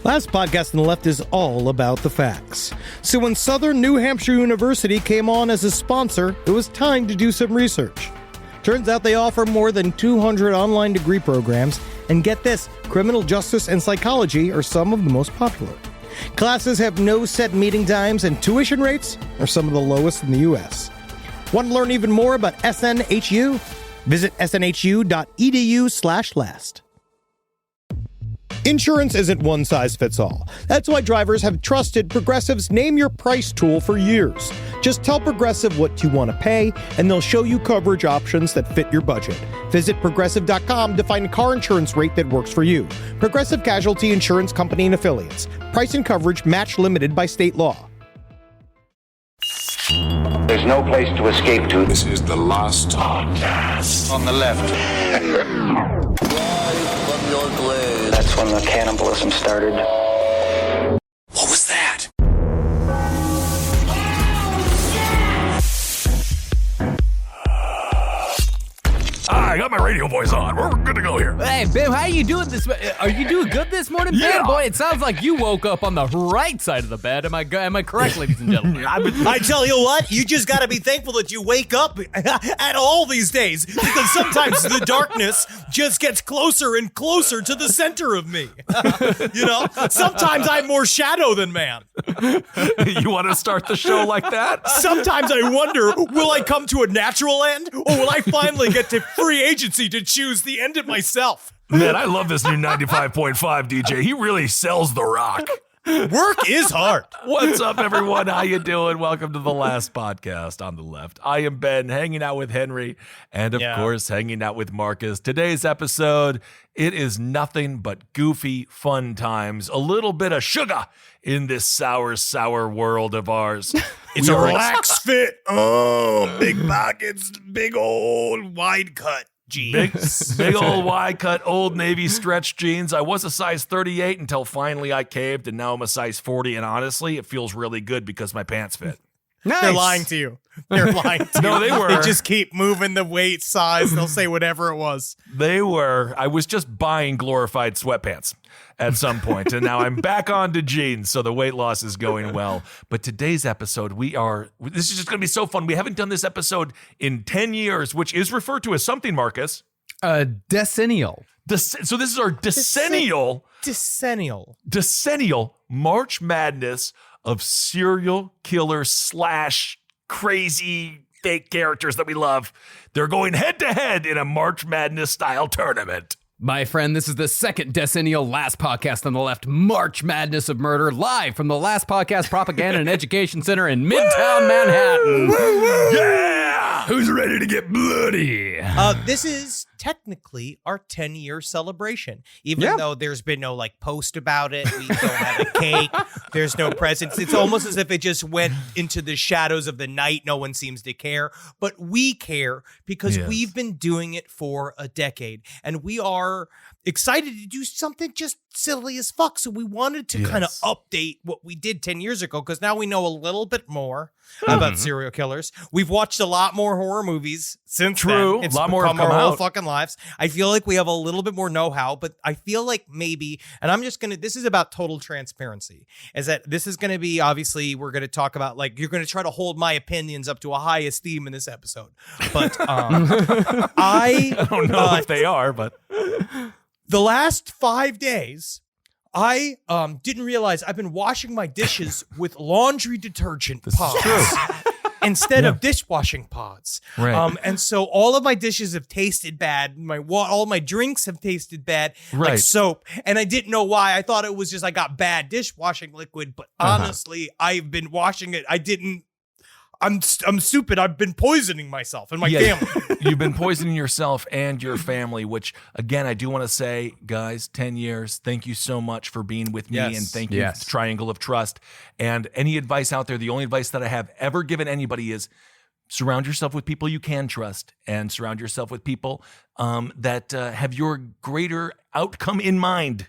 Last podcast on the left is all about the facts. So when Southern New Hampshire University came on as a sponsor, it was time to do some research. Turns out they offer more than 200 online degree programs, and get this, criminal justice and psychology are some of the most popular. Classes have no set meeting times, and tuition rates are some of the lowest in the U.S. Want to learn even more about SNHU? Visit snhu.edu/last. Insurance isn't one size fits all. That's why drivers have trusted Progressive's Name Your Price tool for years. Just tell Progressive what you want to pay, and they'll show you coverage options that fit your budget. Visit Progressive.com to find a car insurance rate that works for you. Progressive Casualty Insurance Company and Affiliates. Price and coverage match limited by state law. There's no place to escape to. This is the last podcast. On the left. From your grave. That's when the cannibalism started. What was that? I got my radio voice on. We're good to go here. Hey, Bim, how you doing this? Are you doing good this morning, Bim? Yeah. Boy, it sounds like you woke up on the right side of the bed. Am I correct, ladies and gentlemen? I tell you what, you just got to be thankful that you wake up at all these days, because sometimes the darkness just gets closer and closer to the center of me. You know, sometimes I'm more shadow than man. You want to start the show like that? Sometimes I wonder, will I come to a natural end, or will I finally get to free agency to choose the end of myself? Man, I love this new 95.5 DJ. He really sells the rock. Work is hard. What's up, everyone? How you doing? Welcome to the last podcast on the left. I am Ben, hanging out with Henry, and of course, hanging out with Marcus. Today's episode, it is nothing but goofy, fun times. A little bit of sugar in this sour world of ours. It's a relaxed fit. Oh, big pockets, big old wide cut jeans. Big old wide cut Old Navy stretch jeans. I was a size 38 until finally I caved, and now I'm a size 40. And honestly, it feels really good because my pants fit. Nice. They're lying to you. They're lying to you. No, they were. They just keep moving the weight, size. They'll say whatever it was. They were. I was just buying glorified sweatpants at some point, and now I'm back onto jeans, so the weight loss is going well. But today's episode, this is just going to be so fun. We haven't done this episode in 10 years, which is referred to as something, Marcus. Decennial. So this is our Decennial March Madness of serial killer / crazy fake characters that we love. They're going head to head in a March Madness style tournament. My friend, this is the second Decennial Last Podcast on the Left, March Madness of Murder, live from the Last Podcast Propaganda and Education Center in Midtown Manhattan. Yeah! Who's ready to get bloody? This is technically our 10-year celebration, even though there's been no post about it. We don't have a cake. There's no presents. It's almost as if it just went into the shadows of the night. No one seems to care, but we care because we've been doing it for a decade, and we are excited to do something just silly as fuck. So we wanted to kind of update what we did 10 years ago, because now we know a little bit more about serial killers. We've watched a lot more horror movies since then. It's a lot more have come our whole out. fucking lives. I feel like we have a little bit more know-how, but I feel like maybe, and I'm just this is about total transparency, is that this is going to be, obviously, we're going to talk about, you're going to try to hold my opinions up to a high esteem in this episode. But I don't know if they are, but the last 5 days, I didn't realize I've been washing my dishes with laundry detergent pods instead of dishwashing pods. Right. And so all of my dishes have tasted bad. All my drinks have tasted bad, like soap. And I didn't know why. I thought it was just I got bad dishwashing liquid. But honestly, I've been washing it. I'm stupid. I've been poisoning myself and my family. You've been poisoning yourself and your family, which, again, I do want to say, guys, 10 years, thank you so much for being with me, and thank you, Triangle of Trust. And any advice out there, the only advice that I have ever given anybody is surround yourself with people you can trust, and surround yourself with people that have your greater outcome in mind,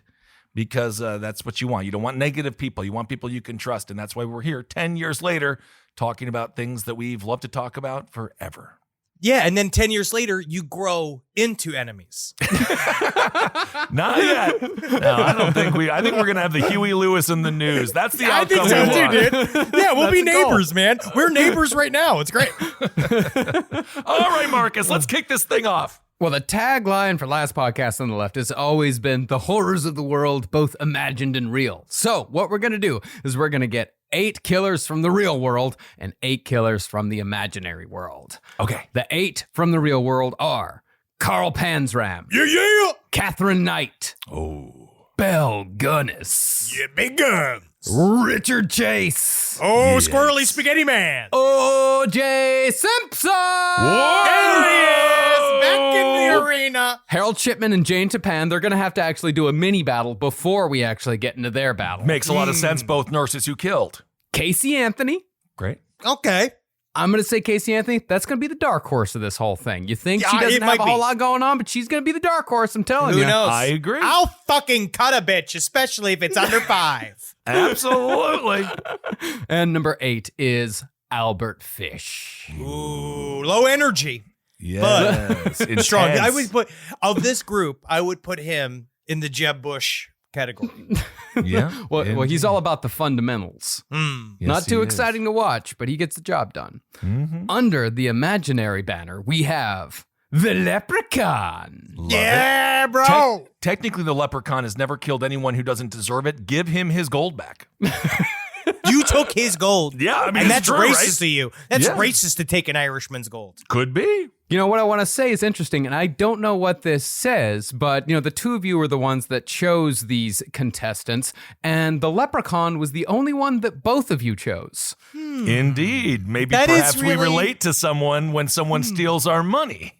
because that's what you want. You don't want negative people. You want people you can trust, and that's why we're here 10 years later talking about things that we've loved to talk about forever. Yeah, and then 10 years later, you grow into enemies. Not yet. No, I don't think I think we're going to have the Huey Lewis in the news. That's the I outcome think so we too, want. dude. Yeah, we'll be neighbors, man. We're neighbors right now. It's great. All right, Marcus, let's kick this thing off. Well, the tagline for Last Podcast on the Left has always been the horrors of the world, both imagined and real. So what we're going to do is we're going to get 8 killers from the real world and 8 killers from the imaginary world. Okay. The 8 from the real world are Carl Panzram. Yeah. Catherine Knight. Oh. Belle Gunnis. Yeah, big guns. Richard Chase. Oh, Squirrely Spaghetti Man. O.J. Simpson. There he is, back in the arena. Harold Shipman and Jane Tapan, they're going to have to actually do a mini battle before we actually get into their battle. Makes a lot of sense, both nurses who killed. Casey Anthony. Great. Okay. I'm going to say Casey Anthony. That's going to be the dark horse of this whole thing. You think she Yeah, doesn't it have might a whole be. lot going on, but she's going to be the dark horse, I'm telling you. Who knows? I agree. I'll fucking cut a bitch, especially if it's under 5. Absolutely. And number 8 is Albert Fish. Ooh, low energy. Yes. Strong. Intense. I would put, of this group, I would put him in the Jeb Bush category. Yeah. Well, he's all about the fundamentals. Hmm. Yes, Not too he is. exciting to watch, but he gets the job done. Mhm. Under the imaginary banner, we have the Leprechaun. Love Yeah, it. bro. Technically, the leprechaun has never killed anyone who doesn't deserve it. Give him his gold back. You took his gold. Yeah, I mean, and it's that's true, racist right? to you. That's Yeah. racist to take an Irishman's gold. Could be. You know, what I want to say is interesting, and I don't know what this says, but, you know, the two of you were the ones that chose these contestants, and the Leprechaun was the only one that both of you chose. Indeed. Maybe That is perhaps we really- relate to someone when someone steals our money.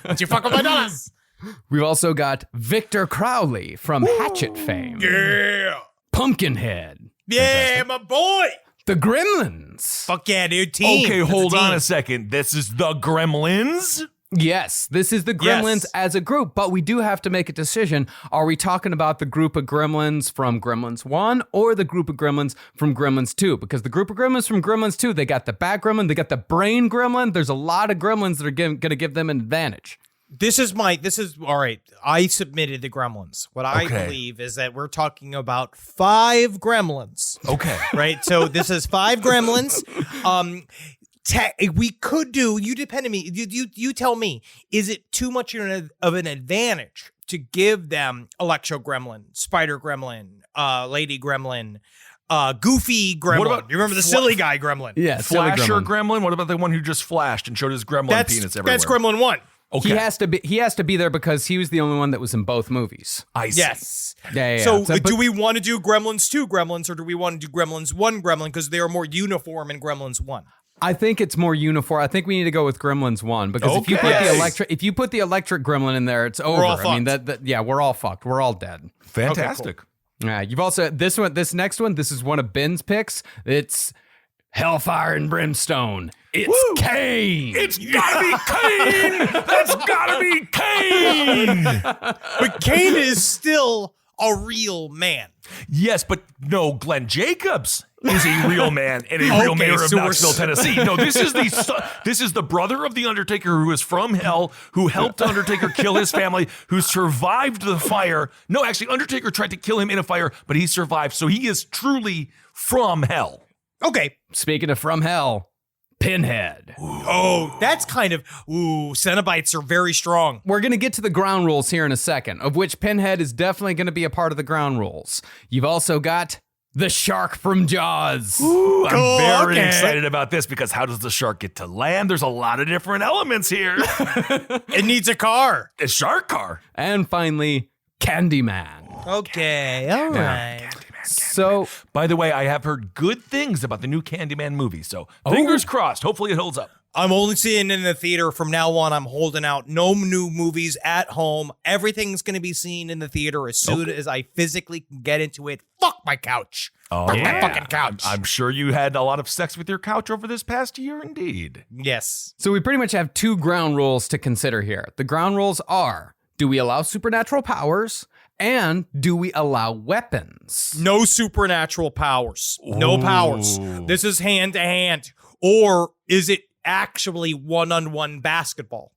Did you fuck with my dollars? We've also got Victor Crowley from Hatchet fame. Yeah. Pumpkinhead. Yeah, my boy. The Gremlins. Fuck yeah, dude. Team. Okay, That's hold on team. a second. This is the Gremlins? Yes, this is the Gremlins Yes. as a group, but we do have to make a decision. Are we talking about the group of Gremlins from Gremlins 1 or the group of Gremlins from Gremlins 2? Because the group of Gremlins from Gremlins 2, they got the Bat Gremlin, they got the Brain Gremlin. There's a lot of Gremlins that are going to give them an advantage. This is all right. I submitted the Gremlins. What I Okay. believe is that we're talking about 5 Gremlins. Okay. Right? So this is 5 Gremlins. We could do, you depend on me. You tell me, is it too much of an advantage to give them Electro Gremlin, Spider Gremlin, Lady Gremlin, Goofy Gremlin? What about you remember the silly guy Gremlin? Yeah, silly Flasher Gremlin. Gremlin? What about the one who just flashed and showed his gremlin penis everywhere? That's Gremlin 1. Okay. He has to be there because he was the only one that was in both movies. I see. Yes. Yeah. So, but- do we want to do Gremlins 2 Gremlins, or do we want to do Gremlins 1 Gremlin because they are more uniform in Gremlins 1? I think it's more uniform. I think we need to go with Gremlins 1 because if you put Okay. the electric gremlin in there, it's over. all I mean fucked. yeah, we're all fucked. We're all dead. Fantastic. Yeah, you've also this next one, this is one of Ben's picks. It's Hellfire and Brimstone. It's Woo! Kane. It's gotta be Kane! That's gotta be Kane! But Kane is still a real man. Yes, but no, Glenn Jacobs is a real man and a real Okay, mayor of so we're Knoxville, s- Tennessee. No, this is the brother of the Undertaker who is from hell, who helped Undertaker kill his family, who survived the fire. No, actually, Undertaker tried to kill him in a fire, but he survived. So he is truly from hell. Okay. Speaking of from hell, Pinhead. Oh, that's kind of, Cenobites are very strong. We're going to get to the ground rules here in a second, of which Pinhead is definitely going to be a part of the ground rules. You've also got the shark from Jaws. Ooh, I'm Cool, very okay. excited about this because how does the shark get to land? There's a lot of different elements here. It needs a car. A shark car. And finally, Candyman. Okay, all right. So, By the way, I have heard good things about the new Candyman movie, so fingers crossed. Hopefully it holds up. I'm only seeing it in the theater. From now on, I'm holding out. No new movies at home. Everything's going to be seen in the theater as soon as I physically can get into it. Fuck my couch. Oh, Fuck my fucking couch. I'm sure you had a lot of sex with your couch over this past year, indeed. Yes. So we pretty much have 2 ground rules to consider here. The ground rules are, do we allow supernatural powers? And do we allow weapons? No supernatural powers. No powers. This is hand to hand. Or is it actually one-on-one basketball?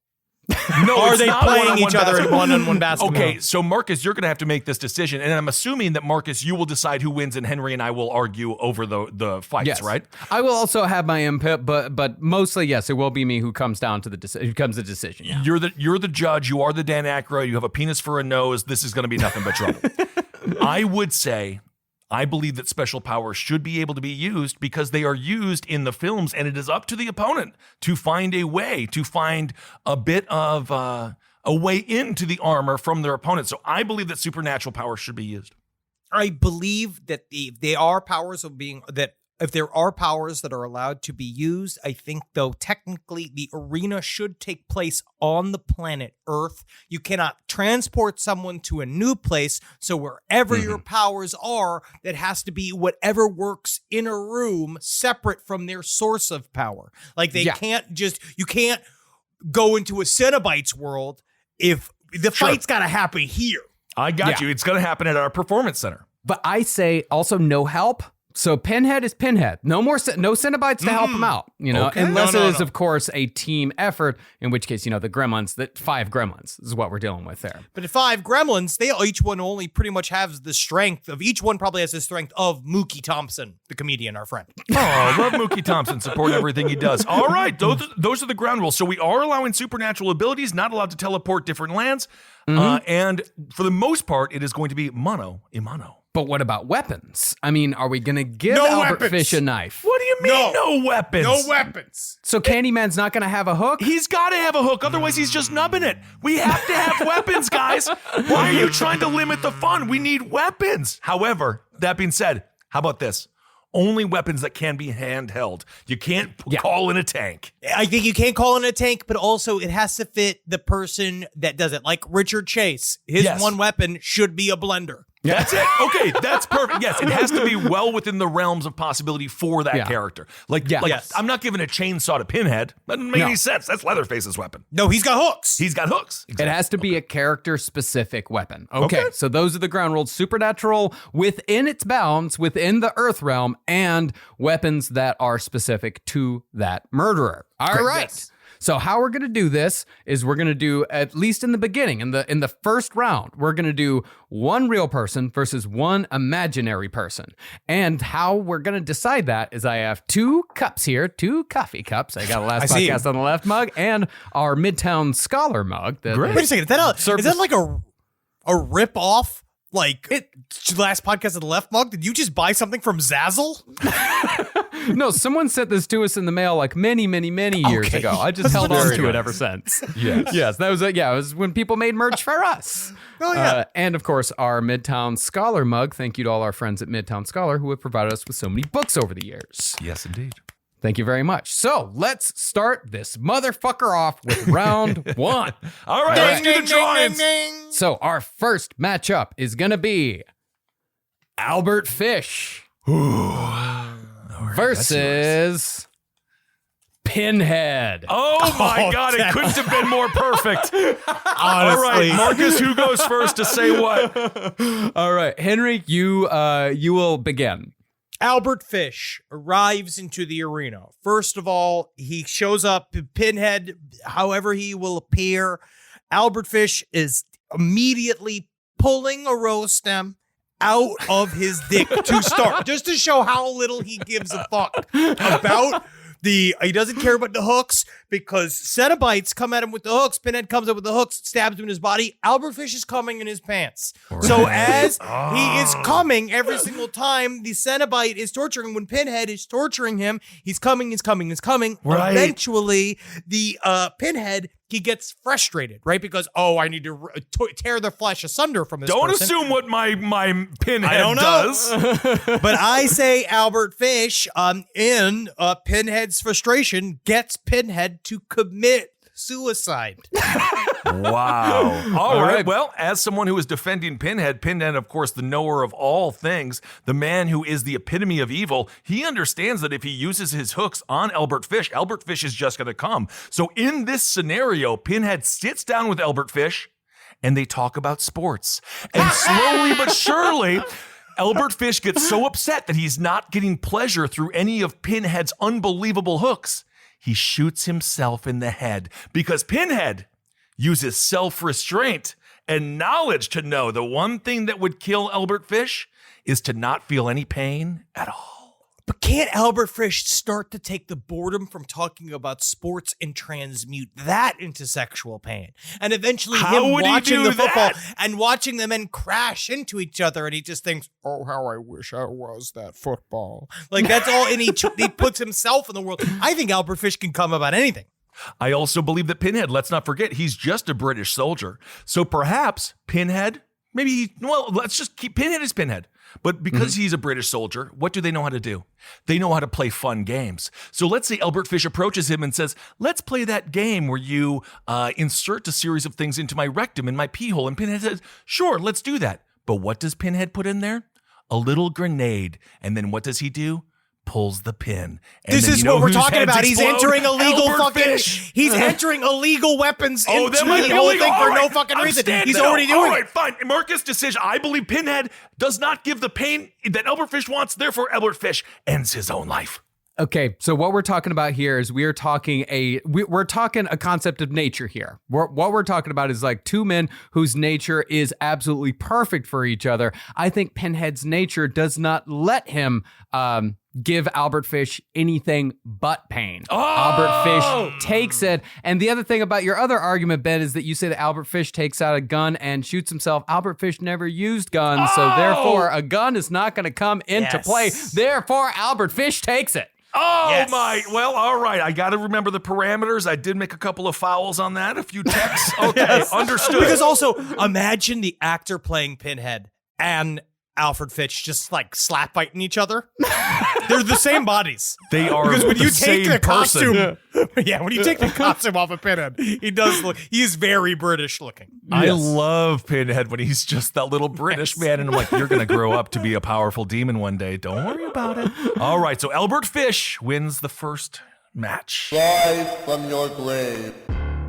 No, are it's they not playing one-on-one each other in basketball. one-on-one basketball? Okay, so Marcus, you're going to have to make this decision, and I'm assuming that Marcus, you will decide who wins, and Henry and I will argue over the fights, Yes. right? I will also have my input, but mostly, yes, it will be me who comes down to the decision. Yeah. You're the judge. You are the Dan Aykroyd. You have a penis for a nose. This is going to be nothing but trouble. I would say, I believe that special powers should be able to be used because they are used in the films, and it is up to the opponent to find a way, to find a bit of a way into the armor from their opponent. So I believe that supernatural powers should be used. I believe that if there are powers that are allowed to be used, I think, though, technically the arena should take place on the planet Earth. You cannot transport someone to a new place, so wherever your powers are, that has to be whatever works in a room separate from their source of power. Like you can't go into a Cenobites world if the fight's got to happen here. I got you. It's going to happen at our performance center. But I say also no help. So Pinhead is Pinhead. No Cenobites to help him out, Okay. unless it is, of course, a team effort, in which case, the gremlins, 5 gremlins is what we're dealing with there. But at 5 gremlins, each one only pretty much has the strength of, each one probably has the strength of Mookie Thompson, the comedian, our friend. Oh, I love Mookie Thompson. Support everything he does. All right. Those are the ground rules. So we are allowing supernatural abilities, not allowed to teleport different lands. And for the most part, it is going to be mano a mano. But what about weapons? I mean, are we going to give Albert Fish a knife? What do you mean no weapons? No weapons. So Candyman's not going to have a hook? He's got to have a hook. Otherwise, he's just nubbing it. We have to have weapons, guys. Why are you trying to limit the fun? We need weapons. However, that being said, how about this? Only weapons that can be handheld. You can't call in a tank. I think you can't call in a tank, but also it has to fit the person that does it. Like Richard Chase, his one weapon should be a blender. That's it. Okay, that's perfect. Yes, it has to be well within the realms of possibility for that character. I'm not giving a chainsaw to Pinhead. That doesn't make any sense. That's Leatherface's weapon. No, he's got hooks. He's got hooks. Exactly. It has to be a character-specific weapon. Okay, so those are the ground rules. Supernatural within its bounds, within the Earth realm, and weapons that are specific to that murderer. All right. Yes. So how we're going to do this is we're going to do, at least in the beginning, in the first round, we're going to do one real person versus one imaginary person. And how we're going to decide that is I have 2 cups here, 2 coffee cups. I got a last podcast on the left mug and our Midtown Scholar mug. Wait a second, is that like a rip-off? Like, last podcast of the left mug? Did you just buy something from Zazzle? No, someone sent this to us in the mail like many, many, many years ago. I just held on to it ever since. Yes, that was it. Yeah, it was when people made merch for us. Oh, yeah. And of course, our Midtown Scholar mug. Thank you to all our friends at Midtown Scholar who have provided us with so many books over the years. Yes, indeed. Thank you very much. So let's start this motherfucker off with round 1. All right, let's do the drawings. So our first matchup is going to be Albert Fish versus Pinhead. Oh my God, it couldn't have been more perfect. Honestly. All right, Marcus, who goes first to say what? All right, Henry, you will begin. Albert Fish arrives into the arena. First of all, he shows up, Pinhead, however he will appear. Albert Fish is immediately pulling a rose stem out of his dick to start, just to show how little he gives a fuck about he doesn't care about the hooks, because Cenobites come at him with the hooks. Pinhead comes up with the hooks, stabs him in his body. Albert Fish is coming in his pants. Right. So as he is coming every single time the Cenobite is torturing, when Pinhead is torturing him, he's coming. Right. Eventually, the Pinhead, he gets frustrated, right? Because, I need to tear the flesh asunder from this person. Don't assume what my Pinhead does. But I say Albert Fish, in Pinhead's frustration, gets Pinhead to commit suicide. Wow. All right. Well, as someone who is defending Pinhead, of course, the knower of all things, the man who is the epitome of evil, he understands that if he uses his hooks on Albert Fish is just going to come. So in this scenario, Pinhead sits down with Albert Fish and they talk about sports. And slowly but surely, Albert Fish gets so upset that he's not getting pleasure through any of Pinhead's unbelievable hooks. he shoots himself in the head because Pinhead uses self-restraint and knowledge to know the one thing that would kill Albert Fish is to not feel any pain at all. But can't Albert Fish start to take the boredom from talking about sports and transmute that into sexual pain? And eventually him watching the football and watching them and crash into each other, and he just thinks, oh, how I wish I was that football. Like, that's all, and he puts himself in the world. I think Albert Fish can come about anything. I also believe that Pinhead, let's not forget, he's just a British soldier. So perhaps Pinhead, let's just keep Pinhead as Pinhead. But because he's a British soldier, what do they know how to do? They know how to play fun games. So let's say Albert Fish approaches him and says, let's play that game where you insert a series of things into my rectum and my pee hole. And Pinhead says, sure, let's do that. But what does Pinhead put in there? A little grenade. And then what does he do? Pulls the pin. And this is what we're talking about. He's entering illegal He's entering illegal weapons into the whole thing for no fucking reason. He's already doing it. All right, fine. Marcus' decision. I believe Pinhead does not give the pain that Albert Fish wants. Therefore, Albert Fish ends his own life. Okay, so what we're talking about here is we're talking a concept of nature here. What we're talking about is like two men whose nature is absolutely perfect for each other. I think Pinhead's nature does not let him give Albert Fish anything but pain. Albert Fish takes it. And the other thing about your other argument, Ben, is that you say that Albert Fish takes out a gun and shoots himself. Albert Fish never used guns, so therefore a gun is not going to come into play. Therefore, Albert Fish takes it. Well, all right. I got to remember the parameters. I did make a couple of fouls on that, a few texts. Okay, understood. Because also, imagine the actor playing Pinhead and Alfred Fitch just like slap fighting each other. They're the same bodies. They are because when the you take same the person. costume, when you take the costume off of Pinhead, he's very British looking. I love Pinhead when he's just that little British man, and I'm like, you're gonna grow up to be a powerful demon one day. Don't worry about it. All right, so Albert Fish wins the first match. Rise from your grave.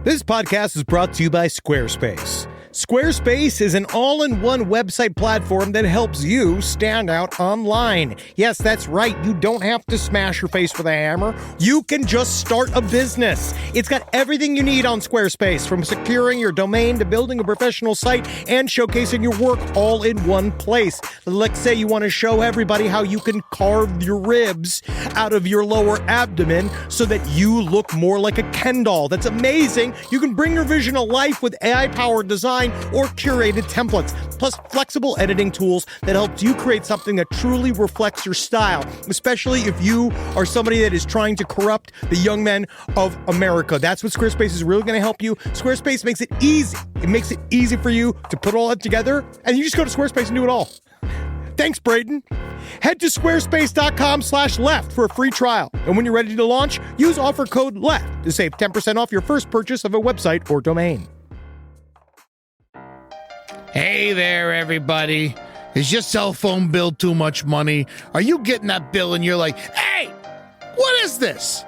This podcast is brought to you by Squarespace. Squarespace is an all-in-one website platform that helps you stand out online. Yes, that's right. You don't have to smash your face with a hammer. You can just start a business. It's got everything you need on Squarespace, from securing your domain to building a professional site and showcasing your work all in one place. Let's say you want to show everybody how you can carve your ribs out of your lower abdomen so that you look more like a Ken doll. That's amazing. You can bring your vision to life with AI-powered design or curated templates, plus flexible editing tools that helps you create something that truly reflects your style, especially if you are somebody that is trying to corrupt the young men of America. That's what Squarespace is really going to help you. Squarespace makes it easy. It makes it easy for you to put all that together, and you just go to Squarespace and do it all. Thanks, Braden. Head to squarespace.com/left for a free trial. And when you're ready to launch, use offer code LEFT to save 10% off your first purchase of a website or domain. Hey there, everybody. Is your cell phone bill too much money? Are you getting that bill and you're like, hey, what is this?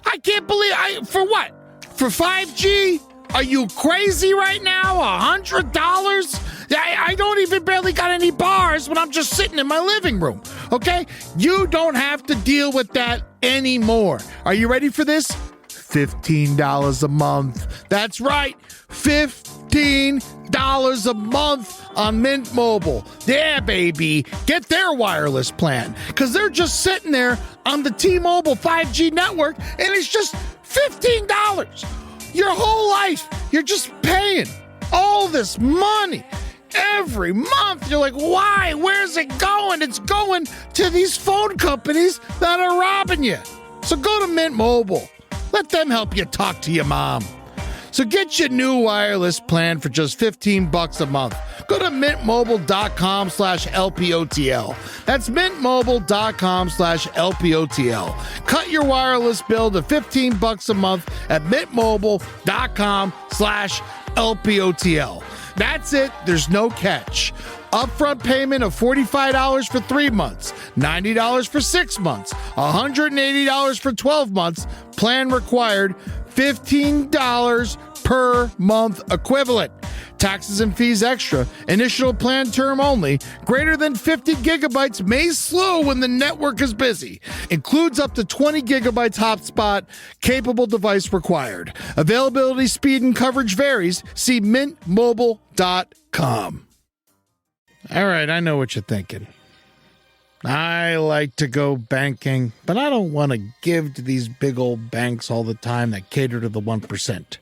I can't believe for what? For 5G? Are you crazy right now? $100? I don't even barely got any bars when I'm just sitting in my living room, okay? You don't have to deal with that anymore. Are you ready for this? $15 a month. That's right, $15 a month on Mint Mobile. Yeah, baby. Get their wireless plan, because they're just sitting there on the T-Mobile 5G network, and it's just $15. Your whole life, you're just paying all this money every month. You're like, why? Where's it going? It's going to these phone companies that are robbing you. So go to Mint Mobile. Let them help you talk to your mom. So get your new wireless plan for just $15 a month. Go to mintmobile.com/LPOTL. That's mintmobile.com/LPOTL. Cut your wireless bill to $15 a month at mintmobile.com/LPOTL. That's it. There's no catch. Upfront payment of $45 for 3 months, $90 for 6 months, $180 for 12 months. Plan required, $15 per month equivalent. Taxes and fees extra. Initial plan term only. Greater than 50 gigabytes may slow when the network is busy. Includes up to 20 gigabytes hotspot. Capable device required. Availability, speed, and coverage varies. See mintmobile.com. All right, I know what you're thinking. I like to go banking, but I don't want to give to these big old banks all the time that cater to the 1%.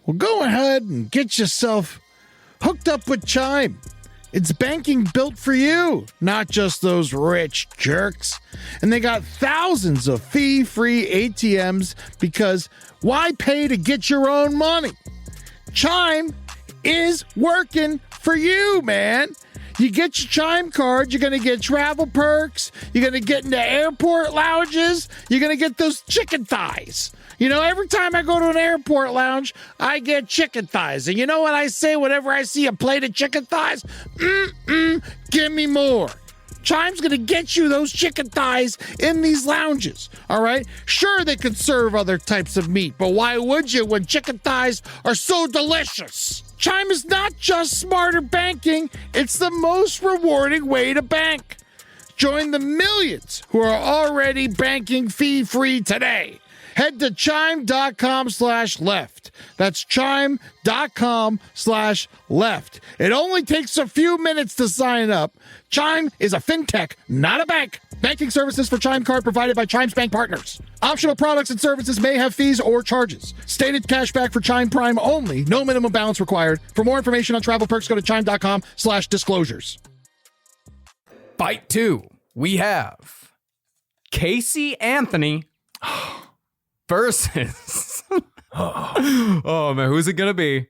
Well, go ahead and get yourself hooked up with Chime. It's banking built for you, not just those rich jerks. And they got thousands of fee-free ATMs because why pay to get your own money? Chime is working for you, man. You get your Chime card, you're going to get travel perks, you're going to get into airport lounges, you're going to get those chicken thighs. You know, every time I go to an airport lounge, I get chicken thighs. And you know what I say whenever I see a plate of chicken thighs? Give me more. Chime's going to get you those chicken thighs in these lounges, all right? Sure, they could serve other types of meat, but why would you when chicken thighs are so delicious? Chime is not just smarter banking, it's the most rewarding way to bank. Join the millions who are already banking fee-free today. Head to chime.com/left. That's chime.com/left. It only takes a few minutes to sign up. Chime is a fintech, not a bank. Banking services for Chime Card provided by Chime's bank partners. Optional products and services may have fees or charges. Stated cashback for Chime Prime only. No minimum balance required. For more information on travel perks, go to chime.com/disclosures. Fight 2. We have Casey Anthony versus oh man, who's it gonna be?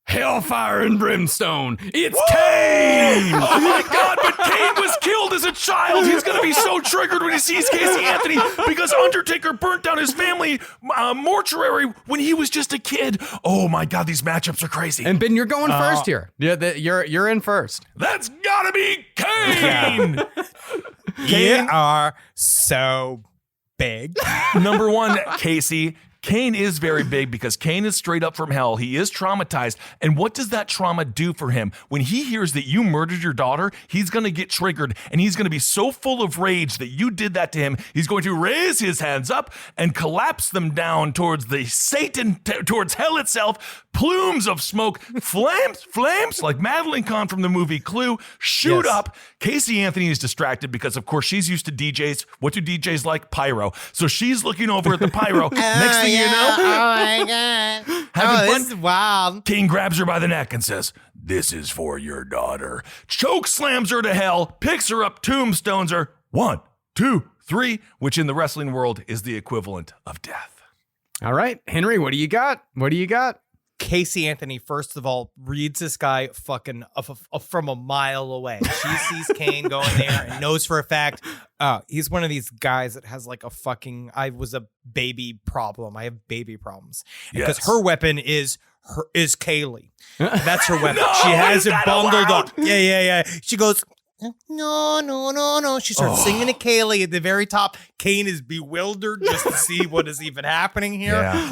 Hellfire and Brimstone. It's Kane! Oh my God, but Kane was killed as a child. He's going to be so triggered when he sees Casey Anthony because Undertaker burnt down his family mortuary when he was just a kid. Oh my God, these matchups are crazy. And Ben, you're going first here. Yeah, you're in first. That's gotta be Kane! You are so big. Number one, Casey. Kane is very big because Kane is straight up from hell. He is traumatized. And what does that trauma do for him? When he hears that you murdered your daughter, he's going to get triggered and he's going to be so full of rage that you did that to him. He's going to raise his hands up and collapse them down towards the Satan, towards hell itself. Plumes of smoke, flames like Madeline Kahn from the movie Clue shoot up. Casey Anthony is distracted because, of course, she's used to DJs. What do DJs like? Pyro. So she's looking over at the pyro. Next thing you know, oh my God. having fun. This is wild. Kane grabs her by the neck and says, "This is for your daughter." Choke slams her to hell, picks her up, tombstones her. 1, 2, 3, which in the wrestling world is the equivalent of death. All right, Henry, what do you got? What do you got? Casey Anthony, first of all, reads this guy fucking from a mile away. She sees Kane going there and knows for a fact he's one of these guys that has like a fucking I was a baby problem. I have baby problems. Because her weapon is Kaylee. That's her weapon. No, she has it bundled allowed? up. Yeah. She goes, no. She starts singing to Kaylee at the very top. Kane is bewildered just to see what is even happening here. Yeah.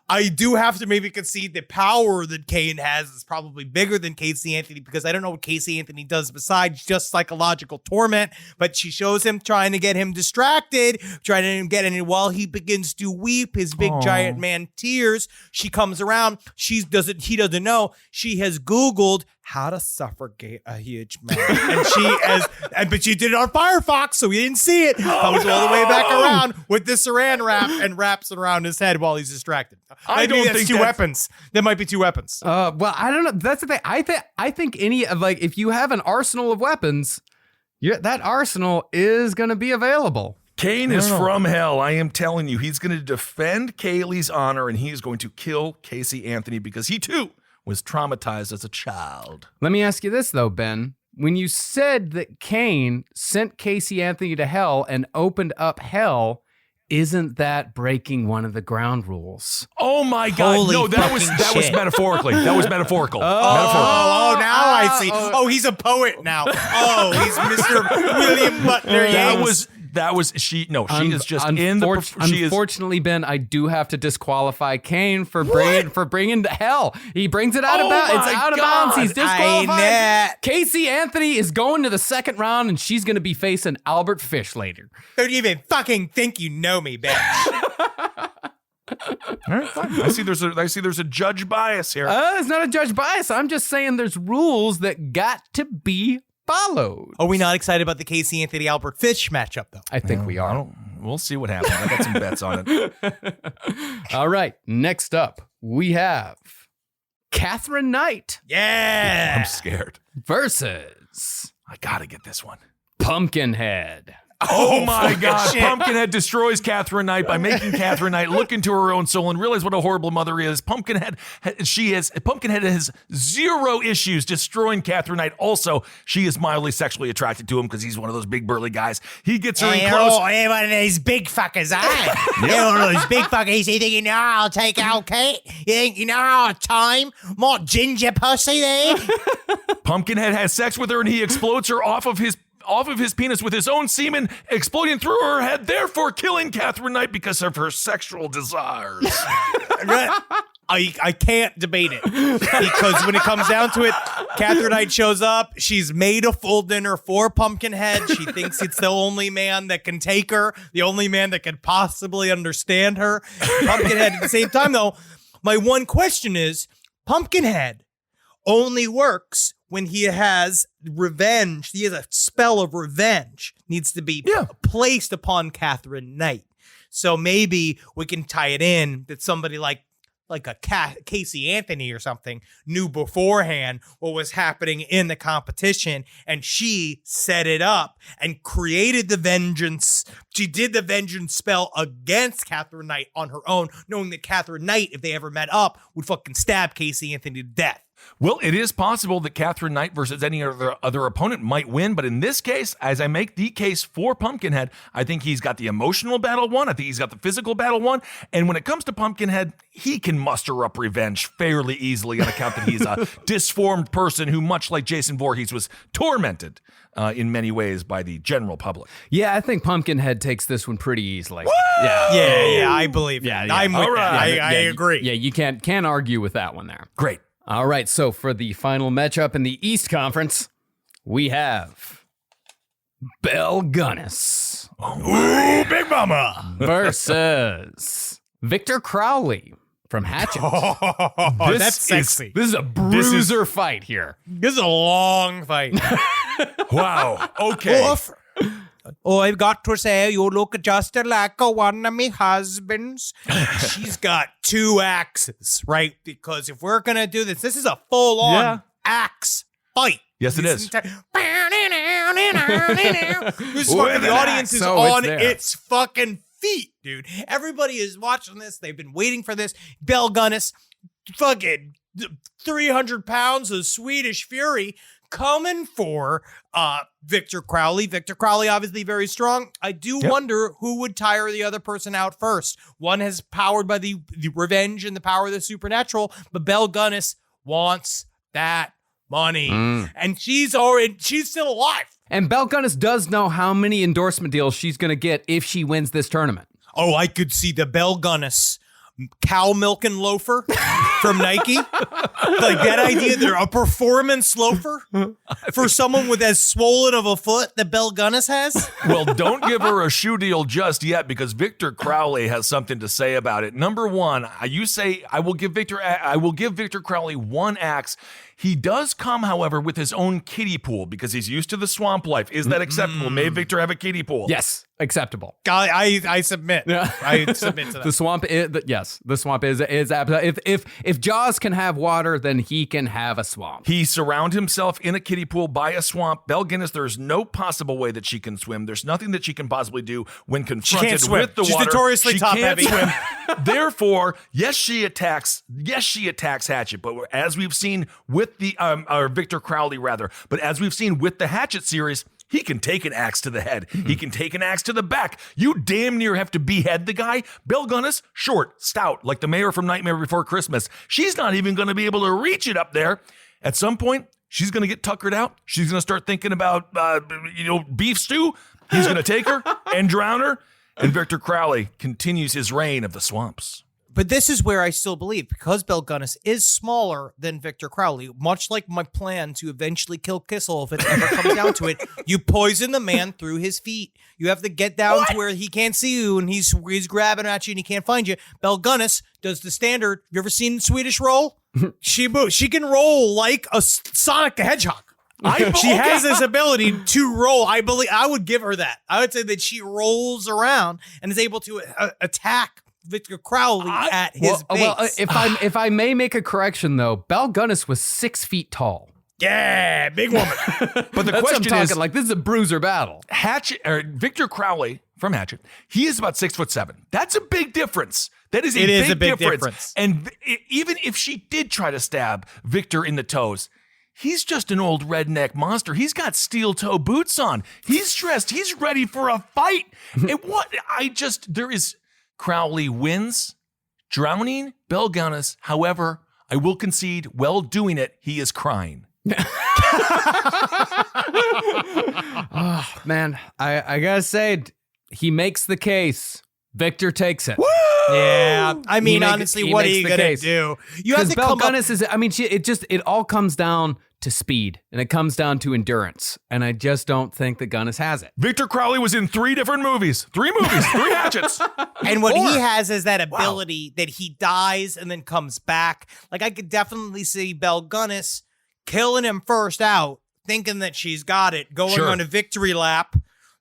I do have to maybe concede the power that Kane has is probably bigger than Casey Anthony because I don't know what Casey Anthony does besides just psychological torment, but she shows him trying to get him distracted, trying to get in, and while he begins to weep, his big giant man tears, she comes around. He doesn't know. She has Googled how to suffocate a huge man. But she did it on Firefox, so he didn't see it. Comes all the way back around with the saran wrap and wraps it around his head while he's distracted. I don't think two weapons. There might be two weapons. Well, I don't know. That's the thing. I think any of like if you have an arsenal of weapons, that arsenal is going to be available. Kane is from hell. I am telling you, he's going to defend Kaylee's honor and he's going to kill Casey Anthony because he too was traumatized as a child. Let me ask you this, though, Ben. When you said that Kane sent Casey Anthony to hell and opened up hell, isn't that breaking one of the ground rules? Oh, my God. Holy no, that was metaphorically. That was metaphorical. Oh, now I see. Oh, he's a poet now. Oh, he's Mr. William Butler. she is just in the. Unfortunately, Ben, I do have to disqualify Kane for bringing to hell. He brings it out of bounds. It's out of bounds. He's disqualified. Casey Anthony is going to the second round, and she's going to be facing Albert Fish later. Don't even fucking think you know me, Ben. All right, fine. I see there's a judge bias here. It's not a judge bias. I'm just saying there's rules that got to be followed. Are we not excited about the Casey Anthony Albert Fish matchup, though? I think we are. We'll see what happens. I got some bets on it. All right. Next up, we have Catherine Knight. Yeah. I'm scared. Versus I gotta get this one. Pumpkinhead. Oh my God. Shit. Pumpkinhead destroys Catherine Knight by making Catherine Knight look into her own soul and realize what a horrible mother is. Pumpkinhead has zero issues destroying Catherine Knight. Also, she is mildly sexually attracted to him because he's one of those big burly guys. He gets her in close. Hey, one of these big fuckers, You're one of those big fuckers. You think you know how I'll take out Kate? You think you know how time? More ginger pussy there? Pumpkinhead has sex with her and he explodes her off of his penis with his own semen, exploding through her head, therefore killing Catherine Knight because of her sexual desires. I can't debate it because when it comes down to it, Catherine Knight shows up. She's made a full dinner for Pumpkinhead. She thinks it's the only man that can take her, the only man that can possibly understand her. Pumpkinhead at the same time, though, my one question is, Pumpkinhead only works when he has revenge. He has a spell of revenge needs to be placed upon Catherine Knight. So maybe we can tie it in that somebody like a Casey Anthony or something knew beforehand what was happening in the competition, and she set it up and created the vengeance. She did the vengeance spell against Catherine Knight on her own, knowing that Catherine Knight, if they ever met up, would fucking stab Casey Anthony to death. Well, it is possible that Catherine Knight versus any other opponent might win, but in this case, as I make the case for Pumpkinhead, I think he's got the emotional battle won. I think he's got the physical battle won. And when it comes to Pumpkinhead, he can muster up revenge fairly easily on account that he's a disformed person who, much like Jason Voorhees, was tormented in many ways by the general public. Yeah, I think Pumpkinhead takes this one pretty easily. Woo! Yeah, I believe it. Yeah. I'm with All that. right. I agree. Yeah, you can't argue with that one there. Great. All right, so for the final matchup in the East Conference, we have Belle Gunnis Ooh, Big Mama. versus Victor Crowley from Hatchet. That's sexy. This is a bruiser fight here. This is a long fight. Wow. Okay. Oh, I've got to say, you look just like one of me husbands. She's got two axes, right? Because if we're going to do this, this is a full-on axe fight. Yes, it is. This fucking, the audience is on its fucking feet, dude. Everybody is watching this. They've been waiting for this. Belle Gunnis, fucking 300 pounds of Swedish fury, coming for Victor Crowley. Victor Crowley, obviously very strong. I do wonder who would tire the other person out first. One is powered by the revenge and the power of the supernatural, but Belle Gunnis wants that money. And she's still alive. And Belle Gunnis does know how many endorsement deals she's going to get if she wins this tournament. Oh, I could see the Belle Gunnis cow milking loafer from Nike. Like that idea, they're a performance loafer for someone with as swollen of a foot that Belle Gunnis has. Well, don't give her a shoe deal just yet because Victor Crowley has something to say about it. Number one, you say I will give Victor Crowley one axe. He does come, however, with his own kiddie pool because he's used to the swamp life. Is that acceptable? May Victor have a kiddie pool? Yes, acceptable. I submit. I submit to that. The swamp is the swamp is if Jaws can have water, then he can have a swamp. He surround himself in a kiddie pool by a swamp. Belle Gunnis, there's no possible way that she can swim. There's nothing that she can possibly do when confronted with the water. She's notoriously top heavy. Swim. Therefore, yes, she attacks Hatchet, but as we've seen with the Victor Crowley rather, but as we've seen with the Hatchet series, he can take an axe to the head. He can take an axe to the back. You damn near have to behead the guy. Belle Gunnis, short, stout, like the mayor from Nightmare Before Christmas. She's not even going to be able to reach it up there. At some point, she's going to get tuckered out. She's going to start thinking about, beef stew. He's going to take her and drown her. And Victor Crowley continues his reign of the swamps. But this is where I still believe, because Belle Gunness is smaller than Victor Crowley, much like my plan to eventually kill Kissel if it ever comes down to it, you poison the man through his feet. You have to get down to where he can't see you and he's grabbing at you and he can't find you. Belle Gunness does the standard. You ever seen Swedish roll? She can roll like a Sonic the Hedgehog. She has this ability to roll. I would give her that. I would say that she rolls around and is able to attack Victor Crowley at his base. Well, if I may make a correction though, Belle Gunness was 6 feet tall. Yeah, big woman. But the question is, like, this is a bruiser battle. Victor Crowley from Hatchet, he is about 6'7". That's a big difference. That is a big difference. And even if she did try to stab Victor in the toes, he's just an old redneck monster. He's got steel toe boots on. He's dressed. He's ready for a fight. Crowley wins, drowning Belle Gunness. However, I will concede, while doing it, he is crying. Oh, man, I gotta say, he makes the case. Victor takes it. Woo! Yeah, I mean, honestly, what are you gonna do? You have to Belle Gunness is. I mean, it all comes down to speed, and it comes down to endurance, and I just don't think that Gunness has it. Victor Crowley was in 3 different movies, 3 Hatchets. And what he has is that ability that he dies and then comes back. Like, I could definitely see Belle Gunness killing him first out, thinking that she's got it, going on a victory lap,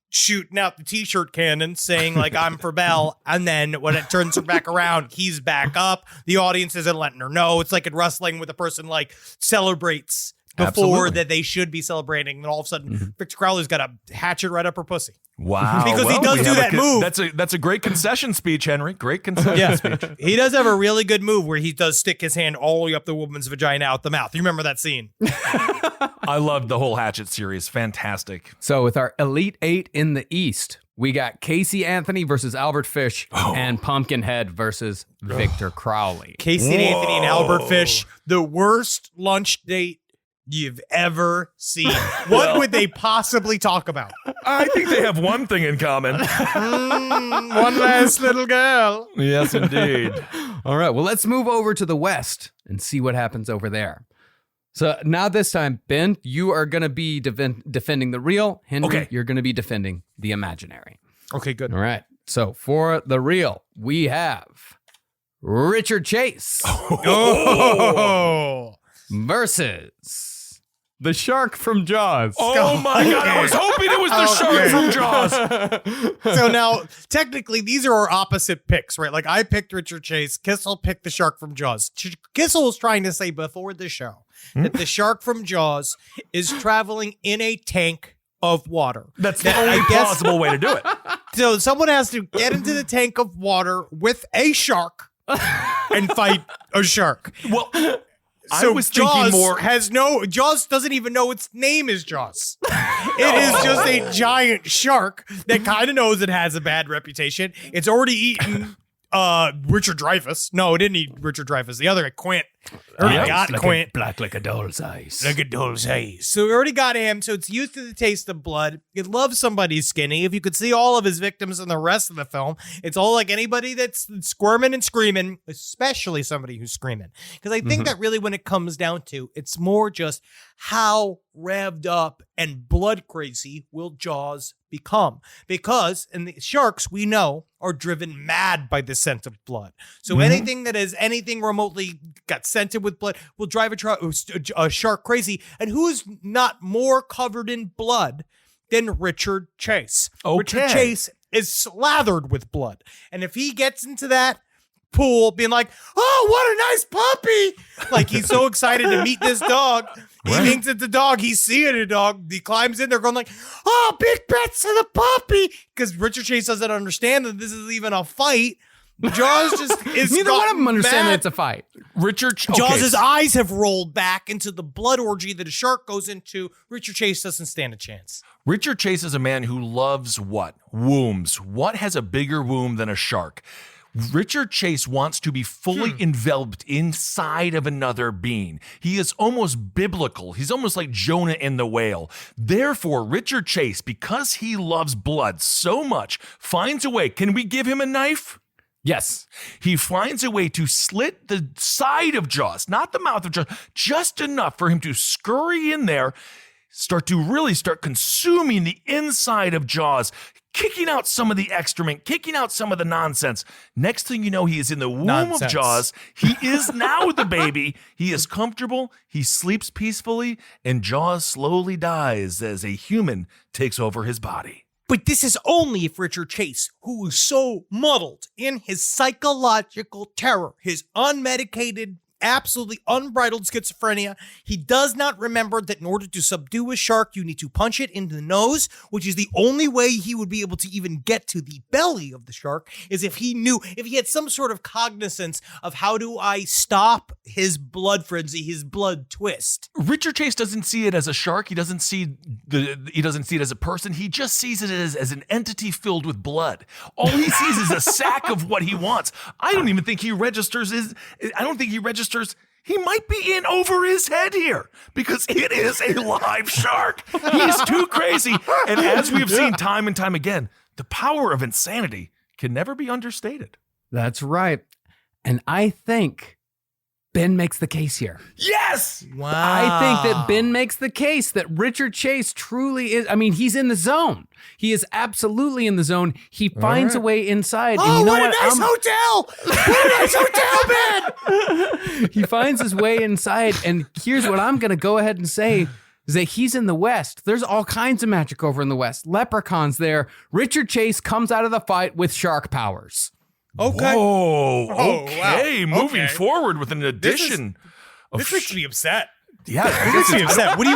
shooting out the t-shirt cannon, saying like, I'm for Belle. And then when it turns her back around, he's back up. The audience isn't letting her know. It's like in wrestling with a person like celebrates before that they should be celebrating. And all of a sudden, Victor Crowley's got a hatchet right up her pussy. Wow. Because he does do that move. That's a great concession speach, Henry. Great concession speech. He does have a really good move where he does stick his hand all the way up the woman's vagina out the mouth. You remember that scene? I loved the whole Hatchet series. Fantastic. So with our Elite 8 in the East, we got Casey Anthony versus Albert Fish and Pumpkinhead versus Victor Crowley. Casey Anthony and Albert Fish, the worst lunch date you've ever seen. What would they possibly talk about? I think they have one thing in common. One last little girl. Yes, indeed. All right, well, let's move over to the West and see what happens over there. So now this time, Ben, you are going to be defending the real. Henry, you're going to be defending the imaginary. Okay, good. All right. So for the real, we have Richard Chase versus the shark from Jaws. Oh my God, I was hoping it was the shark from Jaws. So now, technically, these are our opposite picks, right? Like, I picked Richard Chase. Kissel picked the shark from Jaws. Kissel was trying to say before the show that the shark from Jaws is traveling in a tank of water. That's the only plausible way to do it. So someone has to get into the tank of water with a shark and fight a shark. Well, so I was thinking Jaws doesn't even know its name is Jaws. It is just a giant shark that kind of knows it has a bad reputation. It's already eaten Richard Dreyfuss. No, it didn't eat Richard Dreyfuss. The other guy, Quint. Already got Quint. Black like a doll's eyes. Like a doll's eyes. So we already got him. So it's used to the taste of blood. It loves somebody skinny. If you could see all of his victims in the rest of the film, it's all like anybody that's squirming and screaming, especially somebody who's screaming. Because I think that really when it comes down to, it's more just how revved up and blood crazy will Jaws become. Because in the sharks, we know, are driven mad by the scent of blood. So anything that is anything remotely got scented with blood will drive a shark crazy. And who's not more covered in blood than Richard Chase? Okay. Richard Chase is slathered with blood. And if he gets into that pool being like, oh, what a nice puppy. Like, he's so excited to meet this dog. He thinks it's a dog. He's seeing a dog. He climbs in there going like, oh, big bets to the puppy. Because Richard Chase doesn't understand that this is even a fight. Jaws just is Neither one of them understand that it's a fight. Jaws' eyes have rolled back into the blood orgy that a shark goes into. Richard Chase doesn't stand a chance. Richard Chase is a man who loves what? Wombs. What has a bigger womb than a shark? Richard Chase wants to be fully enveloped inside of another being. He is almost biblical. He's almost like Jonah and the whale. Therefore, Richard Chase, because he loves blood so much, finds a way. Can we give him a knife? Yes. He finds a way to slit the side of Jaws, not the mouth of Jaws, just enough for him to scurry in there, start consuming the inside of Jaws, kicking out some of the excrement, kicking out some of the nonsense. Next thing you know, he is in the womb of Jaws. He is now the baby. He is comfortable. He sleeps peacefully, and Jaws slowly dies as a human takes over his body. But this is only if Richard Chase, who is so muddled in his psychological terror, his unmedicated, absolutely unbridled schizophrenia, he does not remember that in order to subdue a shark, you need to punch it in the nose, which is the only way he would be able to even get to the belly of the shark, is if he had some sort of cognizance of how do I stop his blood frenzy, his blood twist. Richard Chase doesn't see it as a shark. He doesn't see it as a person. He just sees it as an entity filled with blood. All he sees is a sack of what he wants. I don't think he registers. He might be in over his head here because it is a live shark. He's too crazy. And as we've seen time and time again, the power of insanity can never be understated. That's right. And I think Ben makes the case here. Yes! Wow. I think that Ben makes the case that Richard Chase truly is. I mean, he's in the zone. He is absolutely in the zone. He finds a way inside. Oh, and you know what a nice hotel! What a nice hotel, Ben! He finds his way inside. And here's what I'm going to go ahead and say is that he's in the West. There's all kinds of magic over in the West. Leprechauns there. Richard Chase comes out of the fight with shark powers. Okay. Whoa, wow. okay. Moving forward with an addition. This makes me upset. Yeah, This makes me upset. Wait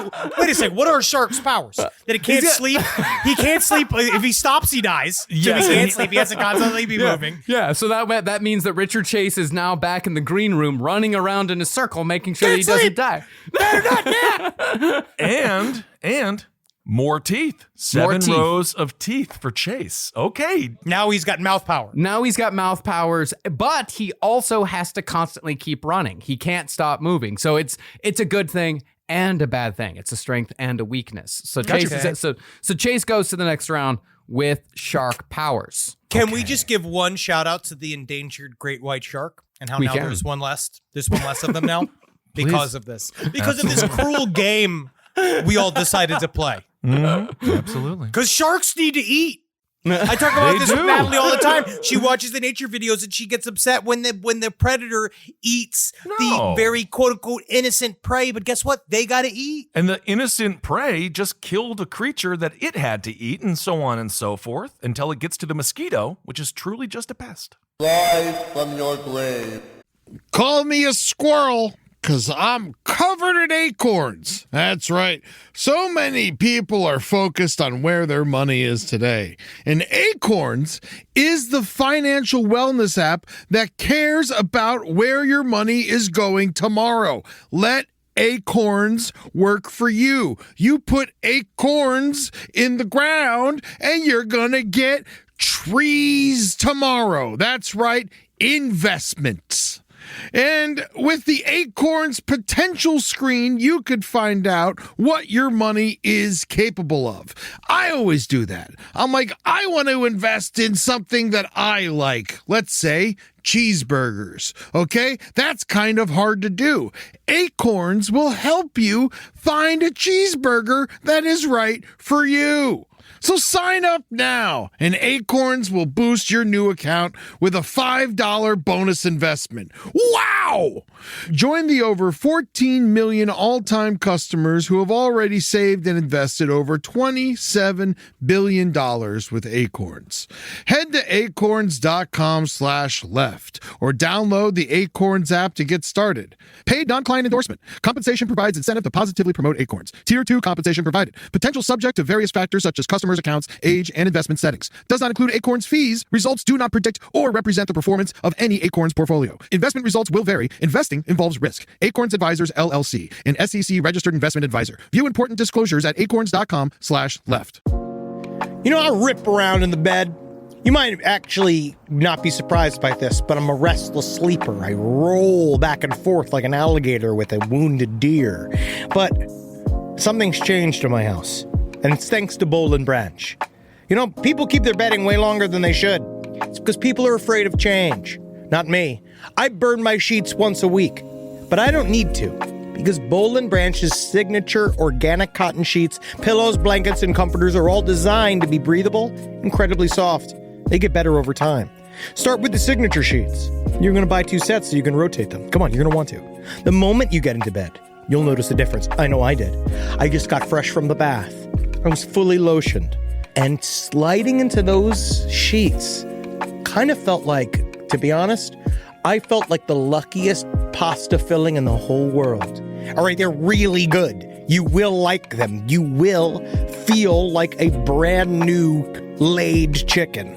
a second. What are a shark's powers? That it can't sleep? He can't sleep. If he stops, he dies. So he can't sleep. He has to constantly be moving. Yeah, so that means that Richard Chase is now back in the green room, running around in a circle, making sure that he doesn't die. Better not nap. And more teeth. Seven rows of teeth for Chase. Okay. Now he's got mouth power. Now he's got mouth powers, but he also has to constantly keep running. He can't stop moving. So it's a good thing and a bad thing. It's a strength and a weakness. So Chase goes to the next round with shark powers. Can we just give one shout out to the endangered great white shark and how there's one less? There's one less of them now because of this. Because of this cruel game we all decided to play. Absolutely. Because sharks need to eat. I talk about this with Natalie all the time. She watches the nature videos and she gets upset when the predator eats the very quote unquote innocent prey. But guess what? They got to eat. And the innocent prey just killed a creature that it had to eat, and so on and so forth, until it gets to the mosquito, which is truly just a pest. Live from your grave. Call me a squirrel, 'cause I'm covered in acorns. That's right. So many people are focused on where their money is today. And Acorns is the financial wellness app that cares about where your money is going tomorrow. Let Acorns work for you. You put acorns in the ground and you're gonna get trees tomorrow. That's right, investments. And with the Acorns potential screen, you could find out what your money is capable of. I always do that. I'm like, I want to invest in something that I like. Let's say cheeseburgers. Okay? That's kind of hard to do. Acorns will help you find a cheeseburger that is right for you. So sign up now, and Acorns will boost your new account with a $5 bonus investment. Wow! Join the over 14 million all-time customers who have already saved and invested over $27 billion with Acorns. Head to acorns.com/left or download the Acorns app to get started. Paid non-client endorsement. Compensation provides incentive to positively promote Acorns. Tier 2 compensation provided. Potential subject to various factors such as customers' accounts, age, and investment settings. Does not include Acorns fees. Results do not predict or represent the performance of any Acorns portfolio. Investment results will vary. Investing involves risk. Acorns Advisors, LLC, an SEC registered investment advisor. View important disclosures at acorns.com/left. You know, I rip around in the bed You might actually not be surprised by this, but I'm a restless sleeper. I roll back and forth like an alligator with a wounded deer. But something's changed in my house, and it's thanks to Boll and Branch. You know, people keep their bedding way longer than they should. It's because people are afraid of change. Not me. I burn my sheets once a week, but I don't need to, because Boll and Branch's signature organic cotton sheets, pillows, blankets, and comforters are all designed to be breathable, incredibly soft. They get better over time. Start with the signature sheets. You're going to buy 2 sets so you can rotate them. Come on, you're going to want to. The moment you get into bed, you'll notice the difference. I know I did. I just got fresh from the bath. I was fully lotioned. And sliding into those sheets kind of felt like, to be honest, I felt like the luckiest pasta filling in the whole world. All right, they're really good. You will like them. You will feel like a brand new laid chicken.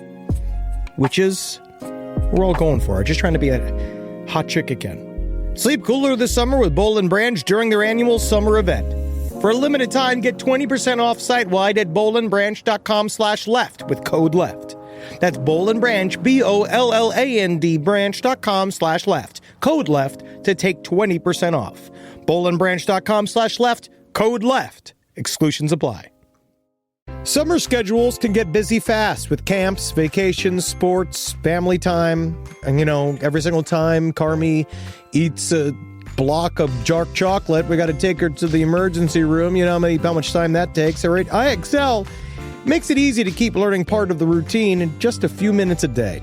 Which is, we're all going for it. Just trying to be a hot chick again. Sleep cooler this summer with Boll and Branch during their annual summer event. For a limited time, get 20% off site-wide at bollandbranch.com/left with code LEFT. That's Boll and Branch, BOLLAND branch.com/left. Code LEFT to take 20% off. bollandbranch.com/left, code LEFT. Exclusions apply. Summer schedules can get busy fast with camps, vacations, sports, family time. And, you know, every single time Carmi eats a block of dark chocolate, we got to take her to the emergency room. You know how much time that takes. All right, IXL makes it easy to keep learning part of the routine in just a few minutes a day.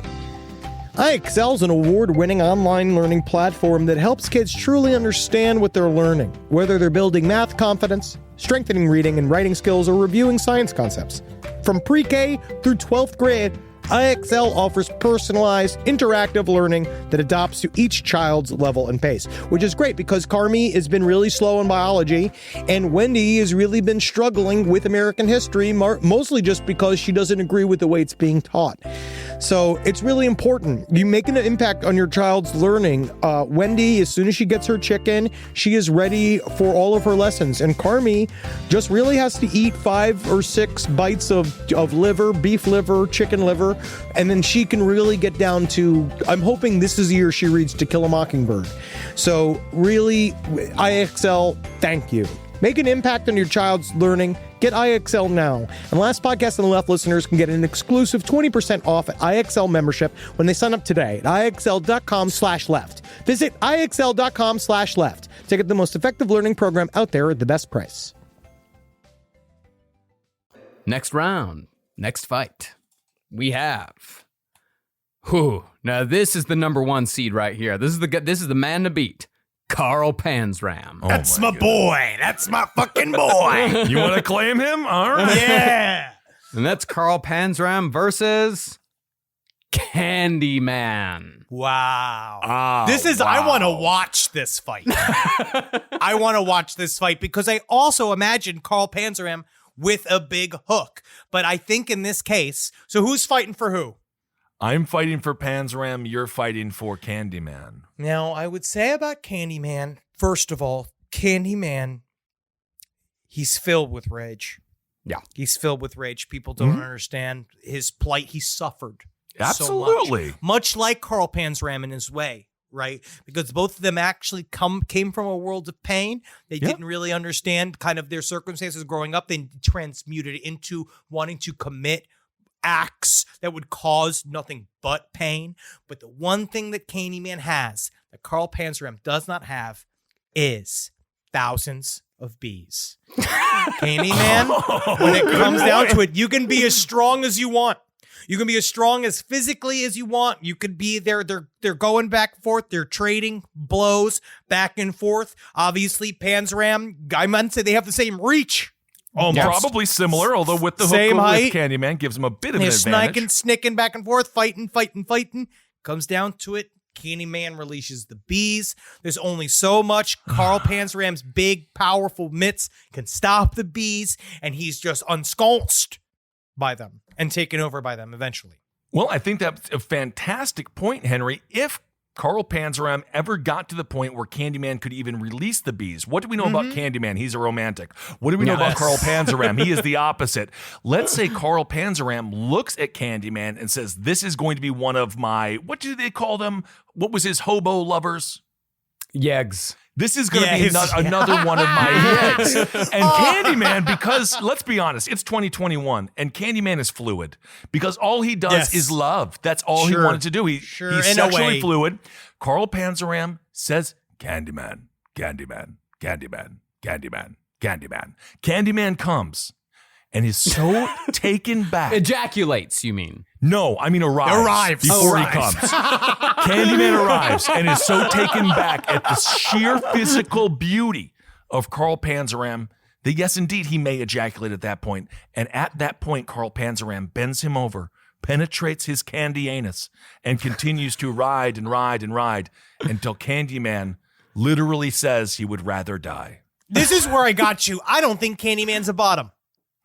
IXL is an award-winning online learning platform that helps kids truly understand what they're learning, whether they're building math confidence, strengthening reading and writing skills, or reviewing science concepts. From pre-K through 12th grade, IXL offers personalized, interactive learning that adapts to each child's level and pace, which is great because Carmi has been really slow in biology, and Wendy has really been struggling with American history, mostly just because she doesn't agree with the way it's being taught. So it's really important. You making an impact on your child's learning. Wendy, as soon as she gets her chicken, she is ready for all of her lessons. And Carmi just really has to eat 5 or 6 bites of liver, beef liver, chicken liver, and then she can really get down to, I'm hoping this is the year she reads To Kill a Mockingbird. So really, IXL, thank you. Make an impact on your child's learning. Get IXL now. And Last Podcast on the Left listeners can get an exclusive 20% off at IXL membership when they sign up today at IXL.com/left. Visit IXL.com/left to get the most effective learning program out there at the best price. Next round, next fight, we have. Now this is the number 1 seed right here. This is the man to beat. Carl Panzram. That's my boy. That's my fucking boy. You want to claim him? All right. Yeah. And that's Carl Panzram versus Candyman. Wow. Oh, I want to watch this fight. I want to watch this fight because I also imagine Carl Panzram with a big hook. But I think in this case, so who's fighting for who? I'm fighting for Panzram. You're fighting for Candyman. Now, I would say about Candyman, first of all, Candyman, he's filled with rage. Yeah. He's filled with rage. People don't understand his plight. He suffered Absolutely. so much like Carl Panzram in his way, right? Because both of them actually came from a world of pain. They didn't really understand kind of their circumstances growing up. They transmuted it into wanting to commit acts that would cause nothing but pain. But the one thing that Candyman has that Carl Panzram does not have is thousands of bees. Candyman, when it comes down to it, you can be as strong as you want. You can be as strong as physically as you want. You could be there. They're going back and forth. They're trading blows back and forth. Obviously, Panzram, I meant to say they have the same reach. Probably similar, although with the Same hook height. with Candyman gives him a bit of an They're advantage. snicking back and forth, fighting. Comes down to it. Candyman releases the bees. There's only so much Carl Panzram's big, powerful mitts can stop the bees, and he's just ensconced by them and taken over by them eventually. Well, I think that's a fantastic point, Henry. If Carl Panzeram ever got to the point where Candyman could even release the bees. What do we know about Candyman? He's a romantic. What do we know about Carl Panzeram? He is the opposite. Let's say Carl Panzeram looks at Candyman and says, this is going to be one of my, what do they call them? What was his hobo lovers? Yegs. This is going to be another one of my yegs. And Candyman, because let's be honest, it's 2021 and Candyman is fluid because all he does is love. That's all he wanted to do. He's sexually fluid. Carl Panzeram says, Candyman, Candyman, Candyman, Candyman, Candyman. Candyman comes and is so taken back. Ejaculates, you mean? No, I mean arrives. Before he comes. Candyman arrives and is so taken back at the sheer physical beauty of Carl Panzeram that yes, indeed, he may ejaculate at that point. And at that point, Carl Panzeram bends him over, penetrates his candy anus, and continues to ride and ride and ride until Candyman literally says he would rather die. This is where I got you. I don't think Candyman's a bottom.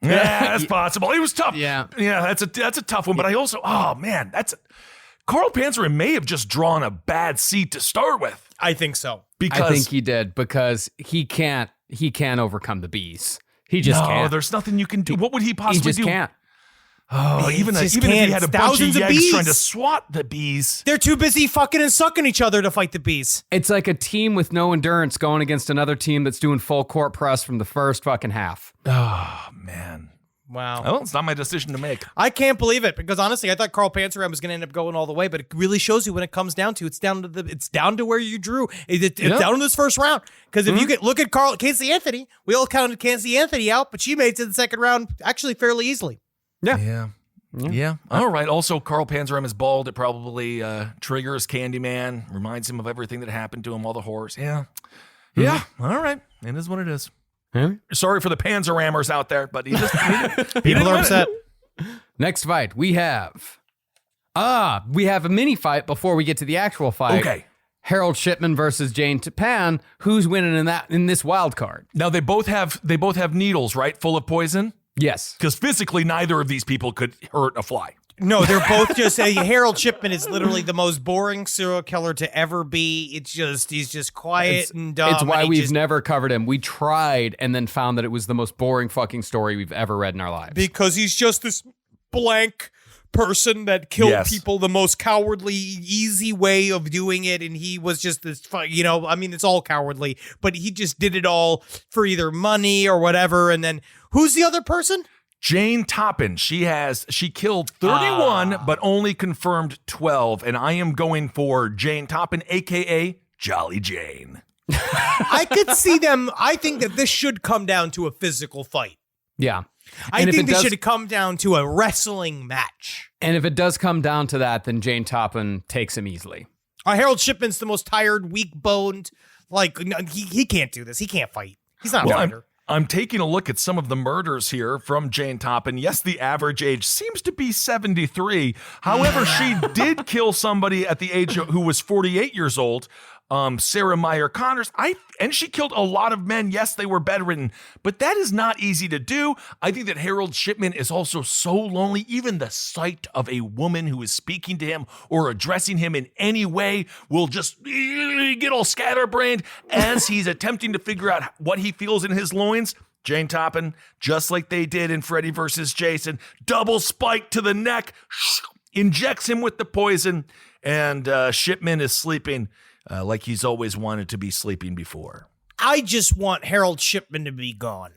Yeah, that's possible. It was tough. Yeah, that's a tough one. But I also, Carl Panzeram may have just drawn a bad seat to start with. I think so. I think he did because he can't overcome the bees. He just can't. There's nothing you can do. What would he possibly do? He just can't. Oh, even if he had a bunch of yegs trying to swat the bees. They're too busy fucking and sucking each other to fight the bees. It's like a team with no endurance going against another team that's doing full court press from the first fucking half. Oh, man. Wow. Well, it's not my decision to make. I can't believe it because honestly, I thought Carl Panzeram was going to end up going all the way, but it really shows you when it comes down to it's down to where you drew. It's down to this first round because if you look at Casey Anthony, we all counted Casey Anthony out, but she made it to the second round actually fairly easily. Yeah. All right. Also, Carl Panzeram is bald. It probably triggers Candyman, reminds him of everything that happened to him, all the horrors. Yeah. All right. It is what it is. Sorry for the Panzeramers out there, but people are upset. Next fight, we have a mini fight before we get to the actual fight. Okay. Harold Shipman versus Jane Tapan. Who's winning in this wild card? Now they both have needles, right? Full of poison? Yes. Because physically neither of these people could hurt a fly. No, they're both just Harold Shipman is literally the most boring serial killer to ever be. He's just quiet and dumb. It's why we've never covered him. We tried and then found that it was the most boring fucking story we've ever read in our lives. Because he's just this blank person that killed people the most cowardly, easy way of doing it. And he was just this, it's all cowardly, but he just did it all for either money or whatever. And then who's the other person? Jane Tapan, she killed 31, but only confirmed 12. And I am going for Jane Tapan, AKA Jolly Jane. I could see them. I think that this should come down to a physical fight. Yeah. I think this should come down to a wrestling match. And if it does come down to that, then Jane Tapan takes him easily. Harold Shipman's the most tired, weak-boned. He can't do this. He can't fight. He's not a fighter. I'm taking a look at some of the murders here from Jane Tapan. Yes, the average age seems to be 73. However, she did kill somebody at the age who was 48 years old, Sarah Meyer Connors. And she killed a lot of men. Yes, they were bedridden, but that is not easy to do. I think that Harold Shipman is also so lonely. Even the sight of a woman who is speaking to him or addressing him in any way will just get all scatterbrained as he's attempting to figure out what he feels in his loins. Jane Tapan, just like they did in Freddy versus Jason, double spike to the neck, injects him with the poison, and Shipman is sleeping like he's always wanted to be sleeping before. I just want Harold Shipman to be gone.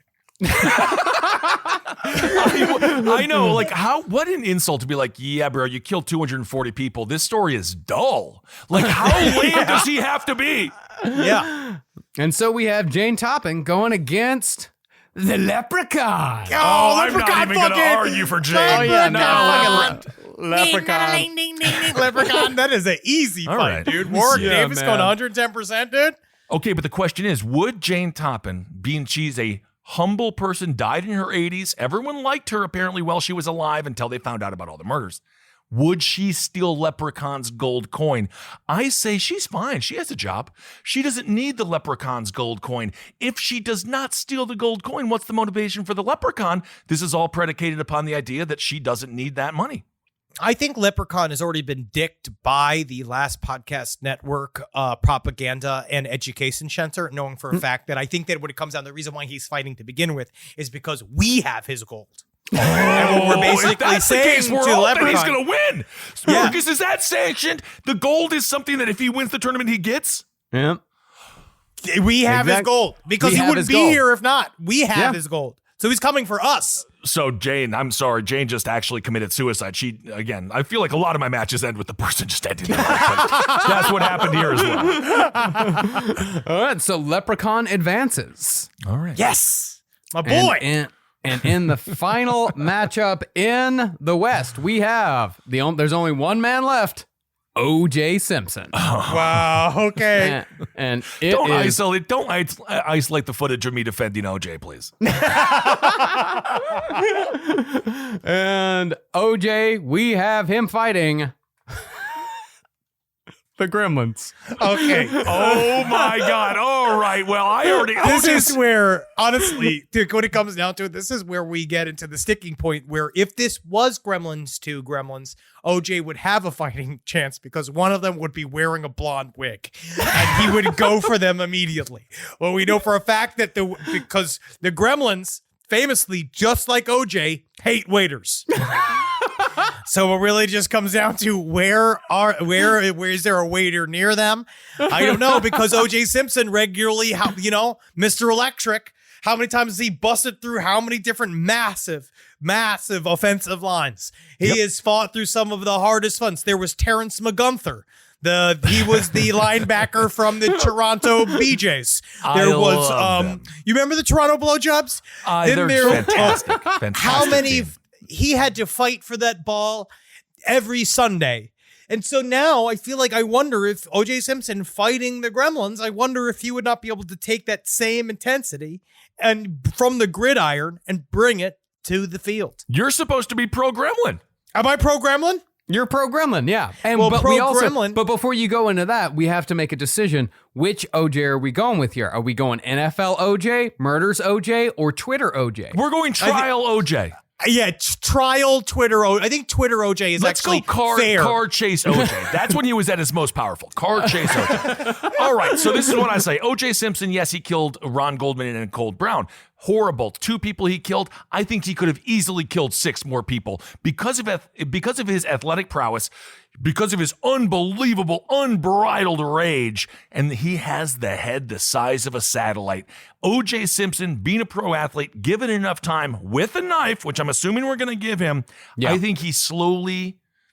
I know, what an insult to be like, yeah, bro, you killed 240 people. This story is dull. How lame does he have to be? Yeah. And so we have Jane Tapan going against the Leprechaun. I'm not even going to argue for Jane. Oh, yeah, no. Leprechaun. Leprechaun. That is an easy fight, dude. Warwick Davis going 110%, dude. Okay, but the question is, would Jane Tapan, being she's a humble person, died in her 80s, everyone liked her apparently while she was alive until they found out about all the murders, would she steal Leprechaun's gold coin? I say she's fine. She has a job. She doesn't need the Leprechaun's gold coin. If she does not steal the gold coin, what's the motivation for the Leprechaun? This is all predicated upon the idea that she doesn't need that money. I think Leprechaun has already been dicked by the Last Podcast Network propaganda and education center, knowing for a fact that I think that when it comes down, the reason why he's fighting to begin with is because we have his gold. And what we're basically saying to Leprechaun, he's going to win. Marcus, is that sanctioned? The gold is something that if he wins the tournament, he gets? Yeah. We have his gold because he wouldn't be here if not. We have his gold. So he's coming for us. So Jane, I'm sorry, Jane just actually committed suicide. I feel like a lot of my matches end with the person just ending their life. That's what happened here as well. All right, so Leprechaun advances. All right. Yes, my boy. And in the final matchup in the West, we have there's only one man left. O.J. Simpson. Wow. Okay. And don't isolate the footage of me defending O.J., please. And O.J., we have him fighting the Gremlins. Okay. Oh my God. All right. Well, This is where, honestly, when it comes down to it, this is where we get into the sticking point where if this was Gremlins 2 Gremlins, OJ would have a fighting chance because one of them would be wearing a blonde wig and he would go for them immediately. Well, we know for a fact that because the Gremlins, famously, just like OJ, hate waiters. So it really just comes down to where is there a waiter near them? I don't know, because O.J. Simpson regularly, Mr. Electric, how many times has he busted through how many different massive offensive lines? He has fought through some of the hardest ones. There was Terrence McGunther. He was the linebacker from the Toronto BJs. There was you remember the Toronto blowjobs? They're fantastic. How many? He had to fight for that ball every Sunday. And so now I wonder if O.J. Simpson fighting the Gremlins, I wonder if he would not be able to take that same intensity and from the gridiron and bring it to the field. You're supposed to be pro-Gremlin. Am I pro-Gremlin? You're pro-Gremlin, yeah. But before you go into that, we have to make a decision. Which OJ are we going with here? Are we going NFL OJ, Murders OJ, or Twitter OJ? We're going trial OJ. Yeah, trial Twitter OJ. I think Twitter OJ is actually fair. Car chase OJ. That's when he was at his most powerful. Car chase OJ. All right, so this is what I say. OJ Simpson, yes, he killed Ron Goldman and Nicole Brown. Horrible. 2 people he killed. I think he could have easily killed 6 more people because of his athletic prowess, because of his unbelievable, unbridled rage, and he has the head the size of a satellite. O.J. Simpson, being a pro athlete, given enough time with a knife, which I'm assuming we're going to give him, I think he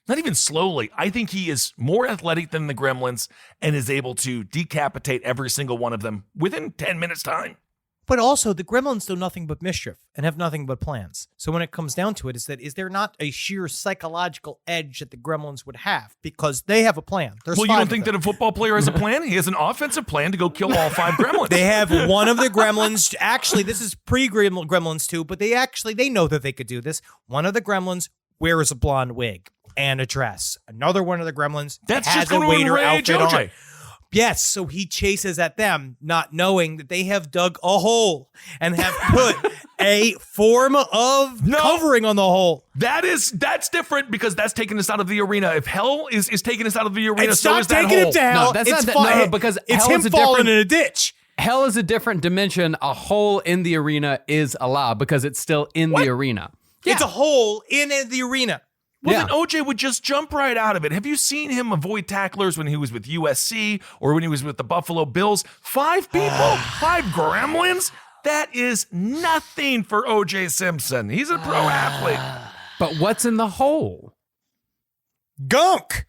not even slowly, I think he is more athletic than the Gremlins and is able to decapitate every single one of them within 10 minutes' time. But also, the Gremlins do nothing but mischief and have nothing but plans. So when it comes down to it, is there not a sheer psychological edge that the Gremlins would have? Because they have a plan. Well, you don't think that a football player has a plan? He has an offensive plan to go kill all 5 Gremlins. They have one of the Gremlins. Actually, this is pre-Gremlins 2, but they know that they could do this. One of the Gremlins wears a blonde wig and a dress. Another one of the Gremlins has a waiter outfit on. Yes, so he chases at them, not knowing that they have dug a hole and have put a form of covering on the hole. That's different because that's taking us out of the arena. If hell is taking us out of the arena, it's so not is that taking hole. him to hell. No, that's it's not because it's hell him falling in a ditch. Hell is a different dimension. A hole in the arena is allowed because it's still in the arena. Yeah. It's a hole in the arena. Well, then OJ would just jump right out of it. Have you seen him avoid tacklers when he was with USC or when he was with the Buffalo Bills? 5 people? 5 Gremlins? That is nothing for OJ Simpson. He's a pro athlete. But what's in the hole? Gunk.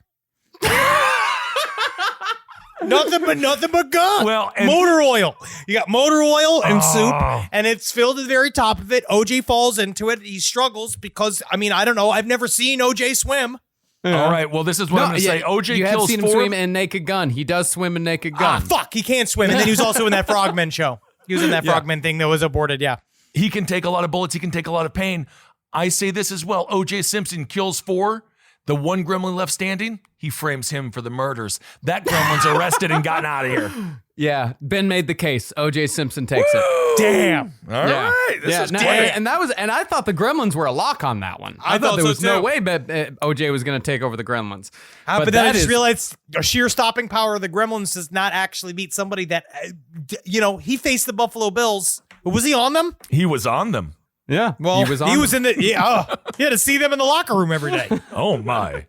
Nothing but gunk. Well, motor oil. You got motor oil and soup, and it's filled to the very top of it. OJ falls into it. He struggles because, I don't know. I've never seen OJ swim. All right. Well, this is what I'm going to say. OJ you kills 4. You have seen him swim in Naked Gun. He does swim in Naked Gun. Fuck. He can't swim. And then he was also in that Frogmen show. He was in that Frogmen thing that was aborted. Yeah. He can take a lot of bullets. He can take a lot of pain. I say this as well. OJ Simpson kills 4. The one Gremlin left standing, he frames him for the murders. That gremlin's arrested and gotten out of here. Yeah, Ben made the case. O.J. Simpson takes it. Damn. All right. This is and I thought the Gremlins were a lock on that one. I thought there was no way O.J. was going to take over the Gremlins. But then I just realized a sheer stopping power of the Gremlins does not actually beat somebody that, he faced the Buffalo Bills. Was he on them? He was on them. Yeah. Well, he was in the. He had to see them in the locker room every day. Oh my.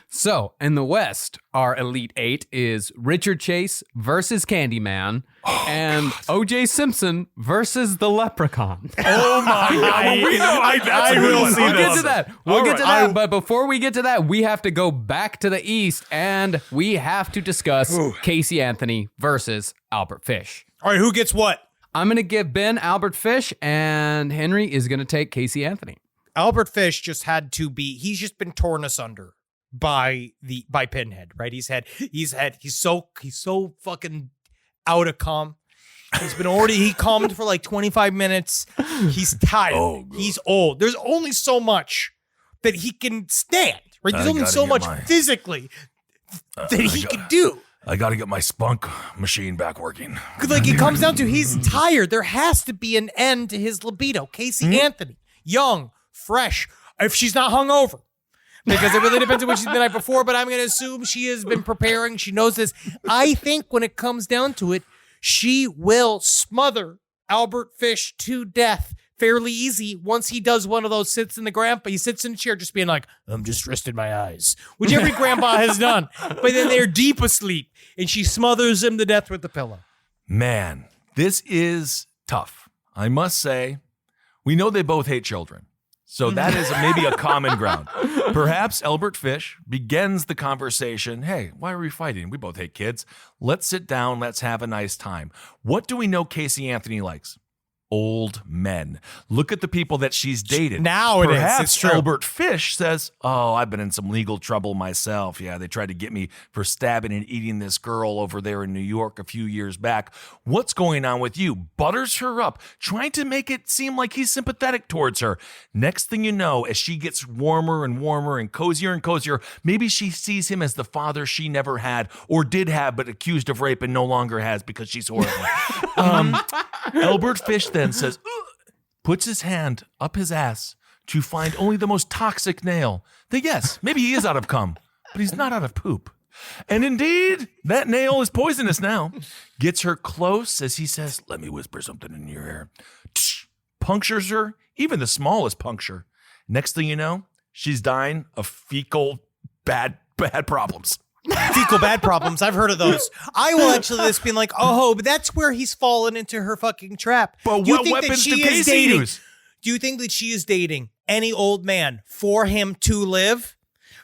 So, in the West, our Elite Eight is Richard Chase versus Candyman and O.J. Simpson versus the Leprechaun. Oh my God. Well, we know I will see We'll get to that. We'll get to that. But before we get to that, we have to go back to the East and we have to discuss Casey Anthony versus Albert Fish. All right, who gets what? I'm going to give Ben Albert Fish and Henry is going to take Casey Anthony. Albert Fish he's just been torn asunder by Pinhead, right? He's so fucking out of calm. He calmed for like 25 minutes. He's tired. He's old. There's only so much that he can stand, right? There's only so much physically that he can do. I got to get my spunk machine back working. Like it comes down to he's tired. There has to be an end to his libido. Casey Anthony, young, fresh, if she's not hungover. Because it really depends on what she's been the night before, but I'm going to assume she has been preparing. She knows this. I think when it comes down to it, she will smother Albert Fish to death fairly easy once he does one of those sits in the grandpa. He sits in a chair just being like, I'm just resting my eyes, which every grandpa has done. But then they're deep asleep, and she smothers him to death with the pillow. Man, this is tough. I must say, we know they both hate children. So that is maybe a common ground. Perhaps Albert Fish begins the conversation. Hey, why are we fighting? We both hate kids. Let's sit down. Let's have a nice time. What do we know Casey Anthony likes? Old men. Look at the people that she's dated. Now it is. Perhaps It's true. Albert Fish says, I've been in some legal trouble myself. Yeah, they tried to get me for stabbing and eating this girl over there in New York a few years back. What's going on with you? Butters her up, trying to make it seem like he's sympathetic towards her. Next thing you know, as she gets warmer and warmer and cozier, maybe she sees him as the father she never had or did have but accused of rape and no longer has because she's horrible. Albert Fish then says, puts his hand up his ass to find only the most toxic nail. That yes, maybe he is out of cum, but he's not out of poop. And indeed, that nail is poisonous now. Gets her close as he says, let me whisper something in your ear. Punctures her, even the smallest puncture. Next thing you know, she's dying of fecal bad problems. Fecal bad problems. I've heard of those. I will actually this being like, but that's where he's fallen into her fucking trap. But what weapons do Casey use? Do you think that she is dating any old man for him to live?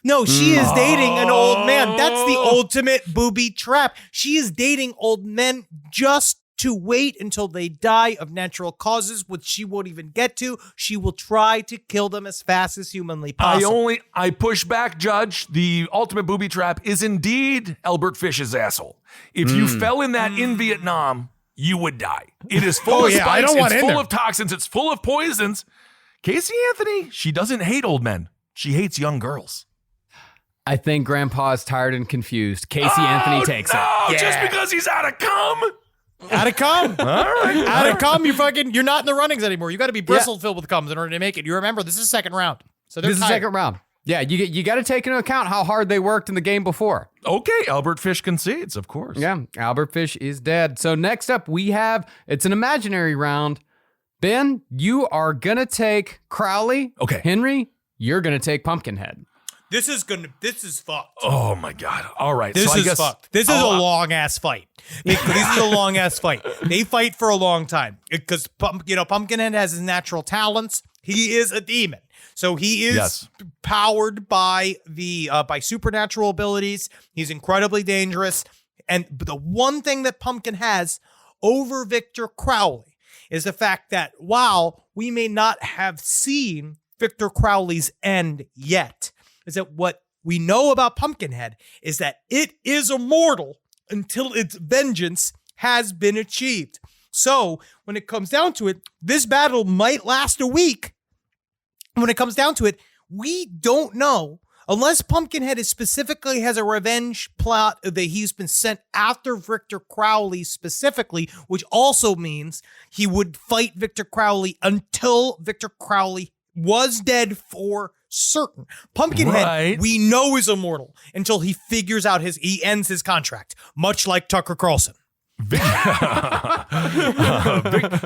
No, she is dating an old man. That's the ultimate booby trap. She is dating old men just to wait until they die of natural causes, which she won't even get to. She will try to kill them as fast as humanly possible. I push back, Judge. The ultimate booby trap is indeed Albert Fish's asshole. If you fell in that in Vietnam, you would die. It is full of spikes, it's full of toxins, it's full of poisons. Casey Anthony, she doesn't hate old men. She hates young girls. I think Grandpa is tired and confused. Casey Anthony takes it. Just because he's out of cum. Out of cum. All right. Out of cum, you're not in the runnings anymore. You got to be bristled filled with cums in order to make it. You remember, this is second round. So this is second round. Yeah, you got to take into account how hard they worked in the game before. Okay, Albert Fish concedes, of course. Yeah, Albert Fish is dead. So next up we have, it's an imaginary round. Ben, you are going to take Crowley. Okay. Henry, you're going to take Pumpkinhead. This is fucked. Oh my God. All right. This is fucked. This is a long ass fight. This is a long ass fight. They fight for a long time because Pumpkinhead has his natural talents. He is a demon. So he is powered by by supernatural abilities. He's incredibly dangerous. And the one thing that Pumpkin has over Victor Crowley is the fact that while we may not have seen Victor Crowley's end yet, is that what we know about Pumpkinhead is that it is immortal until its vengeance has been achieved. So when it comes down to it, this battle might last a week. When it comes down to it, we don't know unless Pumpkinhead specifically has a revenge plot that he's been sent after Victor Crowley specifically, which also means he would fight Victor Crowley until Victor Crowley was dead for certain. Pumpkinhead, we know, is immortal until he figures out he ends his contract, much like Tucker Carlson.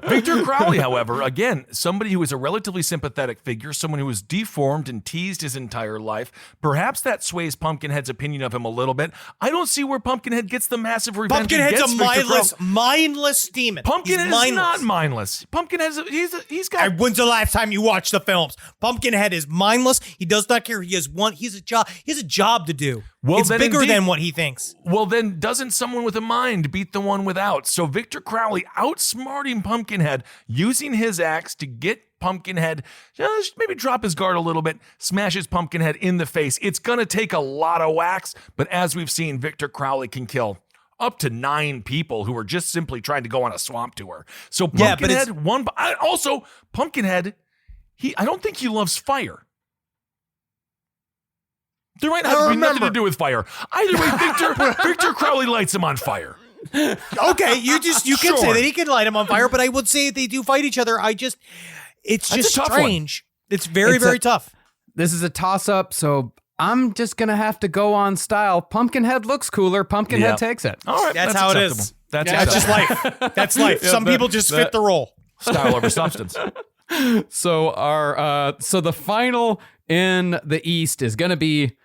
Victor Crowley, however, again, somebody who is a relatively sympathetic figure, someone who was deformed and teased his entire life. Perhaps that sways Pumpkinhead's opinion of him a little bit. I don't see where Pumpkinhead gets the massive revenge. Pumpkinhead's a mindless demon. Pumpkinhead is not mindless. Pumpkinhead he's got. When's the last time you watched the films? Pumpkinhead is mindless. He does not care. He has a job to do. Well, it's bigger than what he thinks. Well, then doesn't someone with a mind beat the one without? So Victor Crowley outsmarting Pumpkinhead, using his axe to get Pumpkinhead, just maybe drop his guard a little bit, smashes Pumpkinhead in the face. It's going to take a lot of whacks, but as we've seen, Victor Crowley can kill up to 9 people who are just simply trying to go on a swamp tour. So Pumpkinhead, Pumpkinhead, I don't think he loves fire. There might have nothing to do with fire. Either way, Victor Crowley lights him on fire. Okay, you can say that he can light him on fire, but I would say they do fight each other. It's just strange. It's very tough. This is a toss-up, so I'm just gonna have to go on style. Pumpkinhead looks cooler. Pumpkinhead takes it. All right, that's how acceptable. It is. That's just life. That's life. Some people just fit the role. Style over substance. So so the final in the East is gonna be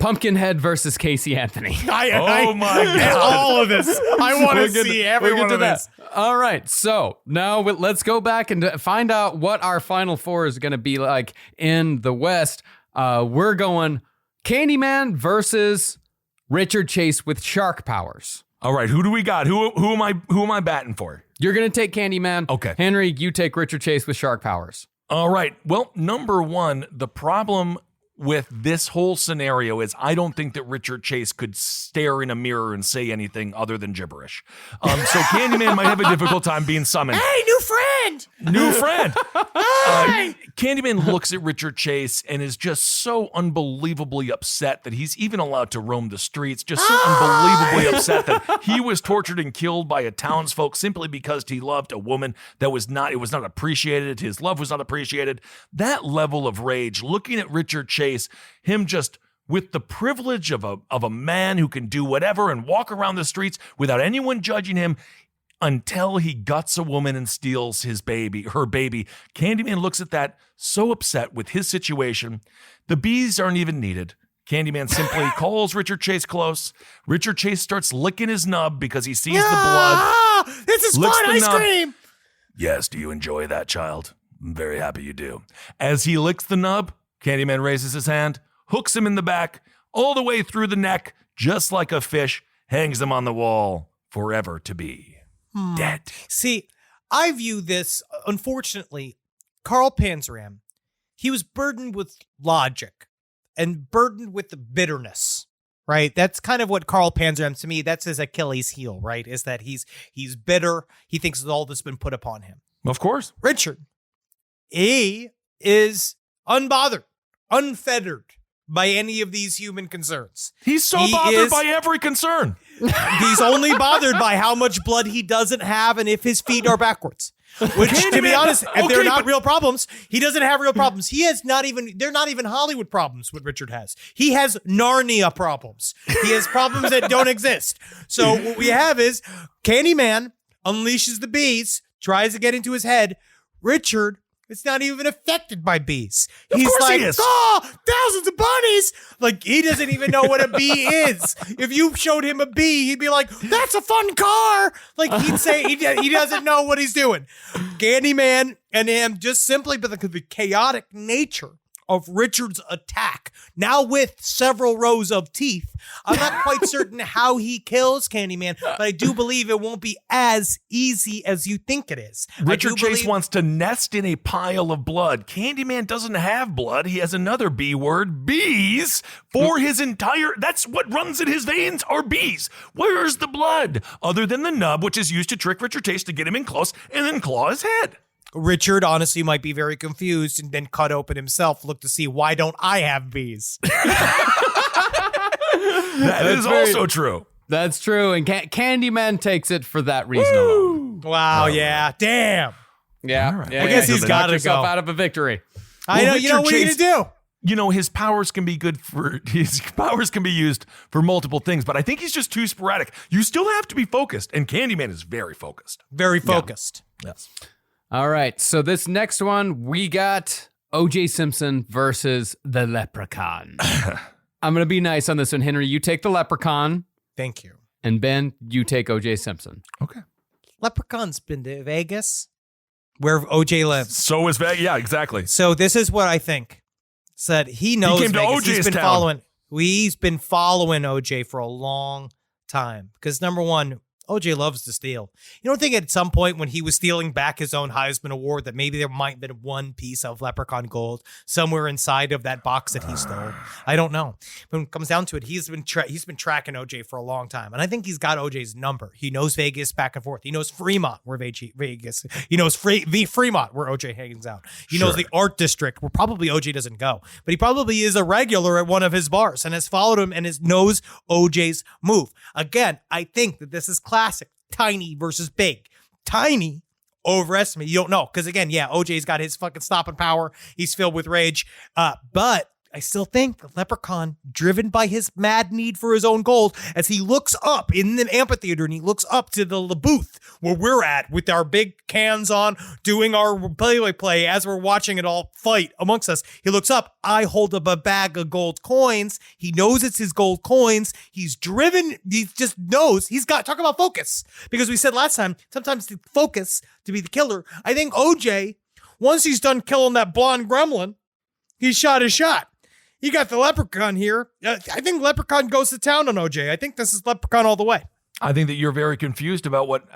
Pumpkinhead versus Casey Anthony. My God. All of this. I want to see every one of this. All right. So now let's go back and find out what our final 4 is going to be like in the West. We're going Candyman versus Richard Chase with shark powers. All right. Who do we got? Who am I batting for? You're going to take Candyman. Okay. Henry, you take Richard Chase with shark powers. All right. Well, number one, the problem with this whole scenario is I don't think that Richard Chase could stare in a mirror and say anything other than gibberish. So Candyman might have a difficult time being summoned. Hey, new friend! Candyman looks at Richard Chase and is just so unbelievably upset that he's even allowed to roam the streets, just so unbelievably upset that he was tortured and killed by a townsfolk simply because he loved a woman that was not appreciated. His love was not appreciated. That level of rage, looking at Richard Chase, him just with the privilege of a man who can do whatever and walk around the streets without anyone judging him until he guts a woman and steals her baby. Candyman looks at that so upset with his situation. The bees aren't even needed. Candyman simply calls Richard Chase close. Richard Chase starts licking his nub because he sees the blood. This is fun ice cream. Yes, do you enjoy that, child? I'm very happy you do. As he licks the nub, Candyman raises his hand, hooks him in the back, all the way through the neck, just like a fish, hangs him on the wall, forever to be dead. See, I view this, unfortunately, Carl Panzram, he was burdened with logic and burdened with the bitterness, right? That's kind of what Carl Panzram, to me, that's his Achilles heel, right? Is that he's bitter. He thinks that all this has been put upon him. Of course. Richard, he is unbothered, unfettered by any of these human concerns. He's so bothered by every concern. He's only bothered by how much blood he doesn't have and if his feet are backwards. Which, to be honest, if they're not real problems, he doesn't have real problems. They're not even Hollywood problems, what Richard has. He has Narnia problems. He has problems that don't exist. So what we have is Candyman unleashes the bees, tries to get into his head. Richard is not even affected by bees. He's like, thousands of bunnies. Like, he doesn't even know what a bee is. If you showed him a bee, he'd be like, that's a fun car. Like, he'd say he doesn't know what he's doing. Candyman and him, just simply because of the chaotic nature of Richard's attack, now with several rows of teeth. I'm not quite certain how he kills Candyman, but I do believe it won't be as easy as you think it is. Richard Chase wants to nest in a pile of blood. Candyman doesn't have blood. He has another B word, bees, for his entire, that's what runs in his veins are bees. Where's the blood? Other than the nub, which is used to trick Richard Chase to get him in close and then claw his head. Richard honestly might be very confused and then cut open himself, look to see, why don't I have bees? That is also true. That's true. And Candyman takes it for that reason alone. Wow, yeah. Damn. Yeah. Right. Yeah. I guess he's got to yourself go. out of a victory. I know. You know what are you going to do? You know, his powers can be used for multiple things, but I think he's just too sporadic. You still have to be focused, and Candyman is very focused. Very focused. Yes. All right. So this next one, we got O.J. Simpson versus the Leprechaun. I'm going to be nice on this one. Henry, you take the Leprechaun. Thank you. And Ben, you take O.J. Simpson. Okay. Leprechaun's been to Vegas, where OJ lives. So is Vegas. Yeah, exactly. So this is what I think. Said he knows He came to Vegas. OJ's He's been town. following OJ for a long time. Because number one, OJ loves to steal. You don't think at some point when he was stealing back his own Heisman Award that maybe there might have been one piece of leprechaun gold somewhere inside of that box that he stole? I don't know. But when it comes down to it, he's been tracking OJ for a long time. And I think he's got OJ's number. He knows Vegas back and forth. He knows Fremont, where Vegas. He knows Fremont, where OJ hangs out. He knows the art district, where probably OJ doesn't go. But he probably is a regular at one of his bars and has followed him and knows OJ's move. Again, I think that this is classic. Tiny versus big. Tiny overestimate. You don't know. Because again, yeah, OJ's got his fucking stopping power. He's filled with rage. But I still think the Leprechaun, driven by his mad need for his own gold, as he looks up in the amphitheater and he looks up to the booth where we're at with our big cans on, doing our play as we're watching it all fight amongst us. He looks up. I hold up a bag of gold coins. He knows it's his gold coins. He's driven. He just knows. He's got, talk about focus. Because we said last time, sometimes to focus to be the killer. I think OJ, once he's done killing that blonde gremlin, he shot his shot. You got the Leprechaun here. I think Leprechaun goes to town on OJ. I think this is Leprechaun all the way. I think that you're very confused about what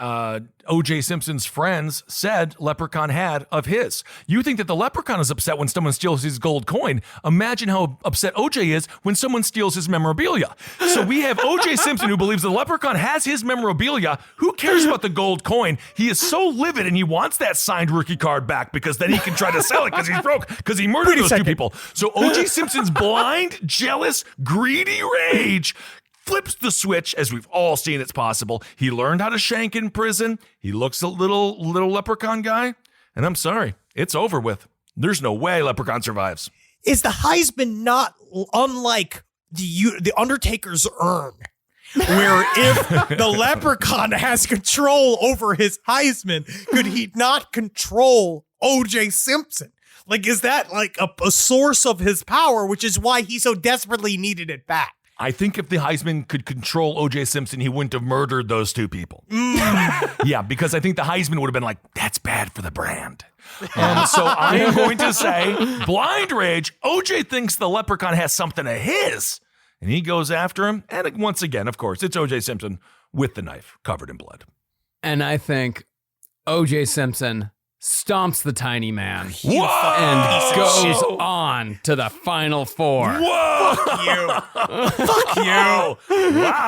O.J. Simpson's friends said Leprechaun had of his. You think that the Leprechaun is upset when someone steals his gold coin. Imagine how upset O.J. is when someone steals his memorabilia. So we have O.J. Simpson, who believes the Leprechaun has his memorabilia. Who cares about the gold coin? He is so livid, and he wants that signed rookie card back because then he can try to sell it because he's broke, because he murdered those two people. So O.J. Simpson's blind, jealous, greedy rage flips the switch, as we've all seen it's possible. He learned how to shank in prison. He looks a little leprechaun guy. And I'm sorry, it's over with. There's no way Leprechaun survives. Is the Heisman not unlike the Undertaker's urn? Where if the Leprechaun has control over his Heisman, could he not control O.J. Simpson? Like, is that like a source of his power, which is why he so desperately needed it back? I think if the Heisman could control O.J. Simpson, he wouldn't have murdered those two people. Yeah, because I think the Heisman would have been like, that's bad for the brand. So I am going to say, blind rage, O.J. thinks the Leprechaun has something of his, and he goes after him. And once again, of course, it's O.J. Simpson with the knife covered in blood. And I think O.J. Simpson stomps the tiny man and goes on to the final four. Whoa! Fuck you. Fuck you. Wow.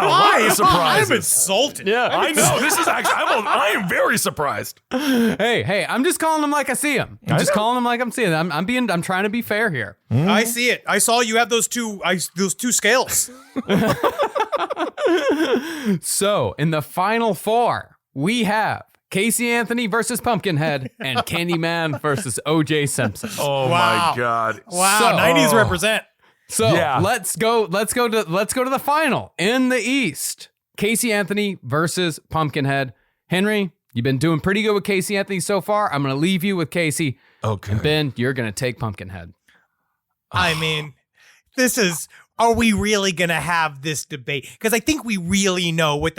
What a surprise. I'm insulted. Yeah, I know. This is actually, I am very surprised. Hey, I'm just calling him like I see him. I'm just calling him like I'm seeing him. I'm trying to be fair here. I see it. I saw you have those two scales. So, in the final four, we have Casey Anthony versus Pumpkinhead and Candyman versus O.J. Simpson. Oh Wow. my God. Wow, So- 90s represent. So Yeah. let's go to the final in the East. Casey Anthony versus Pumpkinhead. Henry, you've been doing pretty good with Casey Anthony so far. I'm going to leave you with Casey. Okay. And Ben, you're going to take Pumpkinhead. I mean, are we really going to have this debate? Because I think we really know what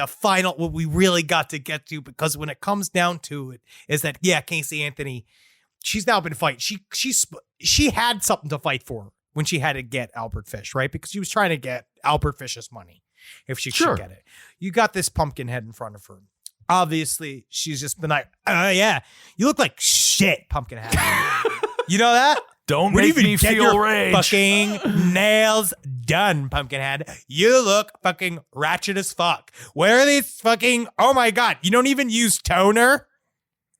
we really got to get to, because when it comes down to it, is that, yeah, Casey Anthony, she's now been fighting. She had something to fight for when she had to get Albert Fish, right? Because she was trying to get Albert Fish's money if she could get it. You got this Pumpkinhead in front of her. Obviously, she's just been like, yeah, you look like shit, Pumpkinhead. You know that? Don't Where do make you even me get feel your rage. fucking nails done, Pumpkinhead? You look fucking ratchet as fuck. Where are these fucking, oh my God, you don't even use toner?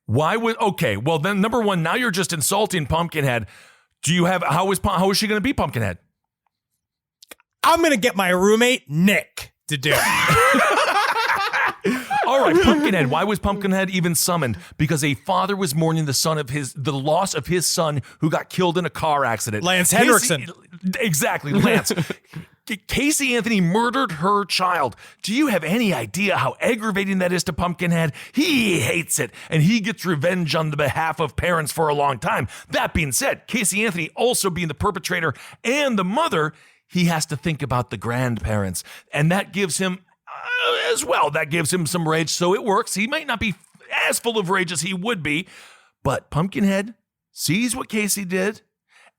Why would, okay, well then number one, now you're just insulting Pumpkinhead. How is she going to be Pumpkinhead? I'm going to get my roommate, Nick, to do it. All right, Pumpkinhead. Why was Pumpkinhead even summoned? Because a father was mourning the loss of his son who got killed in a car accident. Lance Henriksen. Exactly, Lance. Casey Anthony murdered her child. Do you have any idea how aggravating that is to Pumpkinhead? He hates it, and he gets revenge on the behalf of parents for a long time. That being said, Casey Anthony also being the perpetrator and the mother, he has to think about the grandparents, and that gives him as well. That gives him some rage, so it works. He might not be as full of rage as he would be, but Pumpkinhead sees what Casey did,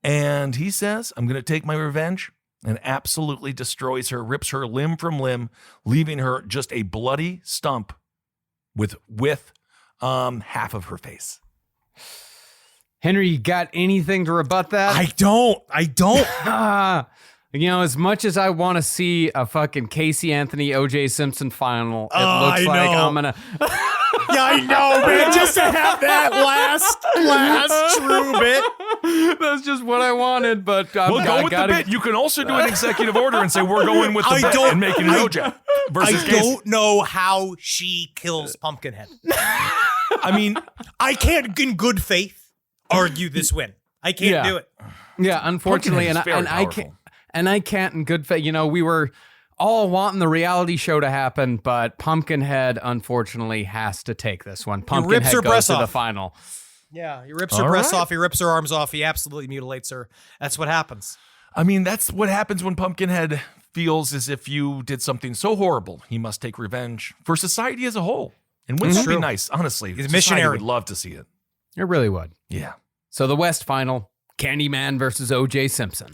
and he says, I'm going to take my revenge, and absolutely destroys her, rips her limb from limb, leaving her just a bloody stump with half of her face. Henry, you got anything to rebut that? I don't. As much as I want to see a fucking Casey Anthony, OJ Simpson final, it looks like I'm going to... Yeah, I know, man. Just to have that last true bit. That's just what I wanted, but go with the bit. You can also do an executive order and say, we're going with the bit and making an OJ versus Casey. I don't know how she kills Pumpkinhead. I mean, I can't, in good faith, argue this win. I can't do it. Yeah, unfortunately, and I can't in good faith. We were all wanting the reality show to happen, but Pumpkinhead unfortunately has to take this one. Pumpkinhead goes to the final. Yeah, he rips her breasts off, he rips her arms off, he absolutely mutilates her. That's what happens. I mean, that's what happens when Pumpkinhead feels as if you did something so horrible. He must take revenge for society as a whole. And wouldn't that be nice, honestly? He's a missionary. Would love to see it. It really would. Yeah. So the West final, Candyman versus OJ Simpson.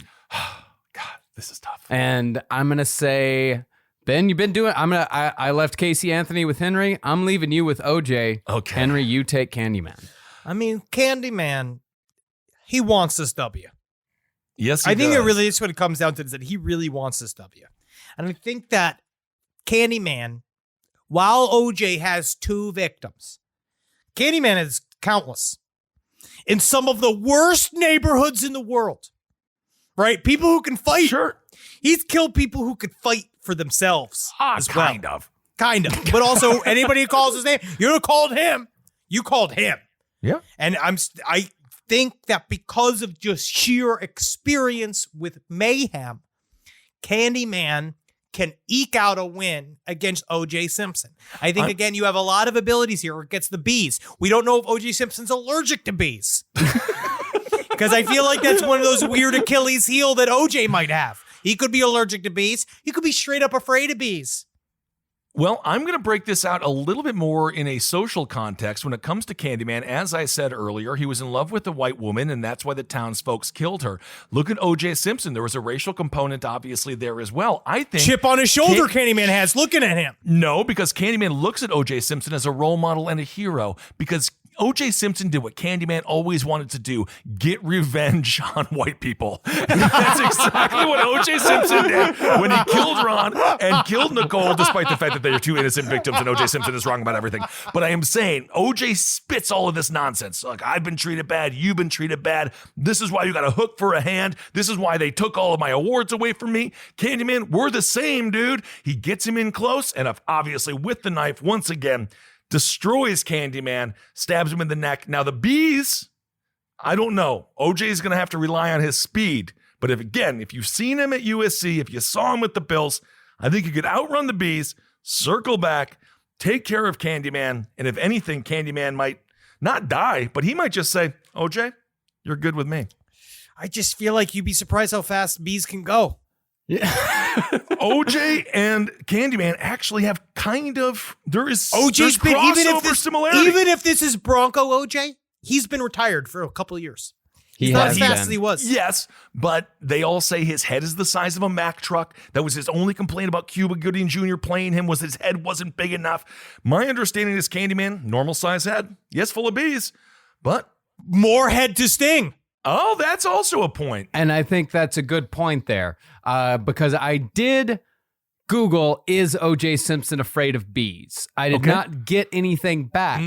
This is tough. And I'm going to say, Ben, you've been doing, I left Casey Anthony with Henry. I'm leaving you with OJ. Okay. Henry, you take Candyman. I mean, Candyman, he wants this W. Yes, I think it really is what it comes down to, is that he really wants this W. And I think that Candyman, while OJ has 2 victims, Candyman has countless. In some of the worst neighborhoods in the world. Right? People who can fight. Sure. He's killed people who could fight for themselves as well. Kind of. But also, anybody who calls his name, you called him. You called him. Yeah. And I think that because of just sheer experience with mayhem, Candyman can eke out a win against OJ Simpson. I think, again, you have a lot of abilities here. It gets the bees. We don't know if OJ Simpson's allergic to bees. Because I feel like that's one of those weird Achilles heel that OJ might have. He could be allergic to bees. He could be straight up afraid of bees. Well, I'm going to break this out a little bit more in a social context when it comes to Candyman. As I said earlier, he was in love with a white woman, and that's why the townsfolk killed her. Look at O.J. Simpson. There was a racial component, obviously, there as well. I think chip on his shoulder Candyman has looking at him. No, because Candyman looks at O.J. Simpson as a role model and a hero, because O.J. Simpson did what Candyman always wanted to do, get revenge on white people. And that's exactly what O.J. Simpson did when he killed Ron and killed Nicole, despite the fact that they are 2 innocent victims and O.J. Simpson is wrong about everything. But I am saying O.J. spits all of this nonsense. Like, I've been treated bad. You've been treated bad. This is why you got a hook for a hand. This is why they took all of my awards away from me. Candyman, we're the same, dude. He gets him in close and obviously with the knife once again, destroys Candyman, stabs him in the neck. Now the bees, I don't know. OJ is going to have to rely on his speed. But if you've seen him at USC, if you saw him with the Bills, I think you could outrun the bees, circle back, take care of Candyman. And if anything, Candyman might not die, but he might just say, OJ, you're good with me. I just feel like you'd be surprised how fast bees can go. Yeah. OJ and Candyman actually have there's been, similarity. Even if this is Bronco OJ, he's been retired for a couple of years. He's not as fast as he was. Yes, but they all say his head is the size of a Mack truck. That was his only complaint about Cuba Gooding Jr. playing him, was his head wasn't big enough. My understanding is Candyman, normal size head, yes, full of bees, but more head to sting. Oh, that's also a point. And I think that's a good point there, because I did Google, is O.J. Simpson afraid of bees? I did not get anything back,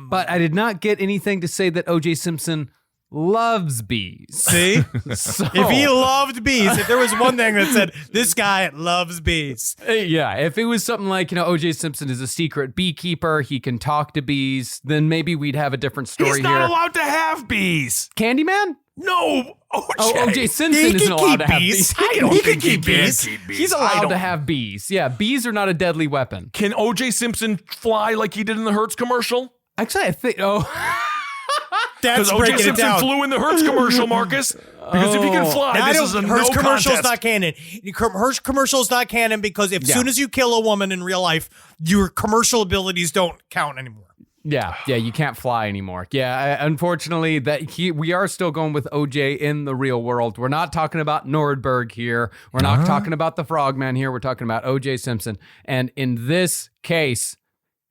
but I did not get anything to say that O.J. Simpson loves bees. See? So, If he loved bees, if there was one thing that said, this guy loves bees. yeah, if it was something like, O.J. Simpson is a secret beekeeper, he can talk to bees, then maybe we'd have a different story He's here. not allowed to have bees. Candyman? No, OJ. O.J. Simpson He isn't can allowed keep to have bees. bees. I don't He think can he keep can bees. keep bees. He's I allowed don't- to have bees. Yeah, bees are not a deadly weapon. Can OJ Simpson fly like he did in the Hertz commercial? Actually, I think, That's Because OJ breaking it Simpson down. flew in the Hertz commercial, Marcus. Because if he can fly, Now, this is a Hearst no commercial's contest. not canon. Hearst commercial's not canon because as soon as you kill a woman in real life, your commercial abilities don't count anymore. yeah, you can't fly anymore. Yeah, unfortunately, we are still going with OJ in the real world. We're not talking about Nordberg here. We're not talking about the Frogman here. We're talking about OJ Simpson. And in this case,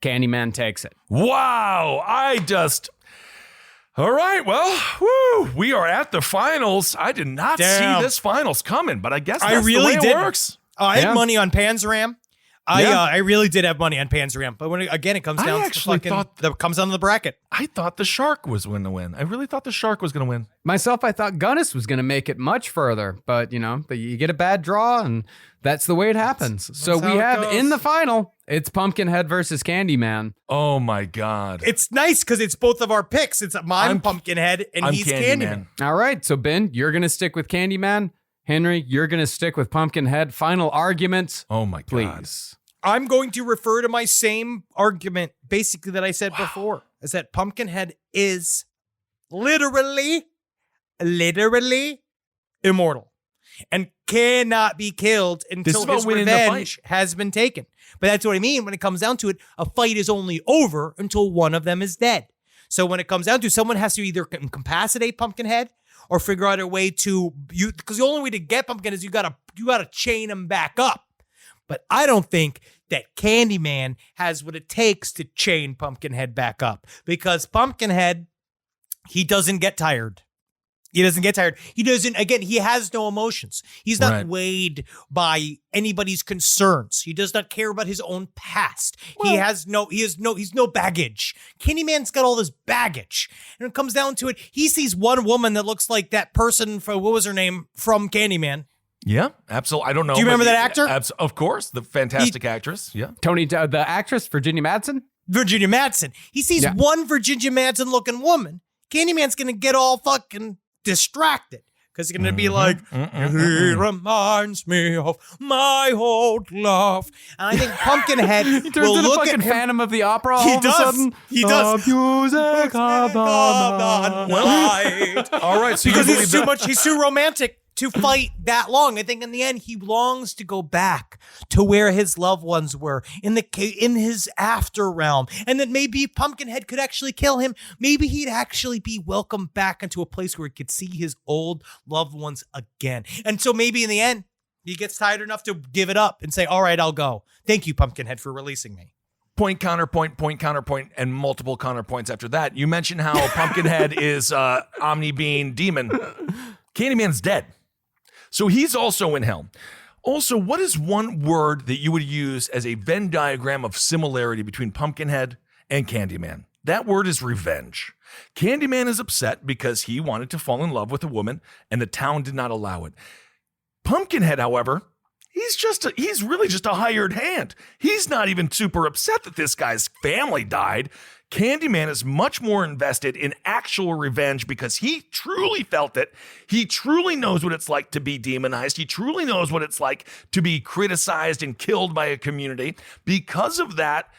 Candyman takes it. Wow, all right, well, woo, we are at the finals. I did not Damn. see this finals coming, but I guess that's I really the way did. it works. I Yeah. had money on Panzeram. I really did have money on Panzeram, but when it comes I down to actually comes down to the bracket. I thought the Shark was going to win. I really thought the Shark was going to win. Myself, I thought Gunnis was going to make it much further, but you get a bad draw, and that's the way it happens. So how we it have goes. in the final, it's Pumpkinhead versus Candyman. Oh my God. It's nice because it's both of our picks. It's I'm I'm- Pumpkinhead and I'm he's Candyman. Candyman. All right, so Ben, you're going to stick with Candyman. Henry, you're going to stick with Pumpkinhead. Final arguments, Oh my God. please. I'm going to refer to my same argument basically that I said before, is that Pumpkinhead is literally immortal and cannot be killed This is until about his winning the revenge has been taken. But that's what I mean. When it comes down to it, a fight is only over until one of them is dead. So when it comes down to someone has to either incapacitate Pumpkinhead or figure out a way to because the only way to get Pumpkinhead is you gotta chain him back up. But I don't think that Candyman has what it takes to chain Pumpkinhead back up because Pumpkinhead, he doesn't get tired. He doesn't get tired. He has no emotions. He's not Right. weighed by anybody's concerns. He does not care about his own past. He's no baggage. Candyman's got all this baggage. And it comes down to it, he sees one woman that looks like that person from, what was her name, from Candyman. Yeah, absolutely. I don't know. Do you remember but- that actor? Of course, the fantastic actress. Yeah. Tony, the actress, Virginia Madsen? Virginia Madsen. He sees one Virginia Madsen looking woman. Candyman's going to get all fucking distracted because he's going to be like, he reminds me of my old love. And I think Pumpkinhead He turns will into look fucking at him. Phantom of the Opera all He of a does. sudden. He does. The music of the Night. All right. So you Because believe that- he's too romantic to fight that long. I think in the end he longs to go back to where his loved ones were in his after realm, and that maybe Pumpkinhead could actually kill him. Maybe he'd actually be welcomed back into a place where he could see his old loved ones again. And so maybe in the end he gets tired enough to give it up and say, "All right, I'll go. Thank you, Pumpkinhead, for releasing me." point, counterpoint, and multiple counterpoints after that. You mentioned how Pumpkinhead is Omni Being Demon. Candyman's dead. So he's also in hell. Also, what is one word that you would use as a Venn diagram of similarity between Pumpkinhead and Candyman? That word is revenge. Candyman is upset because he wanted to fall in love with a woman and the town did not allow it. Pumpkinhead, however, he's really just a hired hand. He's not even super upset that this guy's family died. Candyman is much more invested in actual revenge because he truly felt it. He truly knows what it's like to be demonized. He truly knows what it's like to be criticized and killed by a community. Because of that,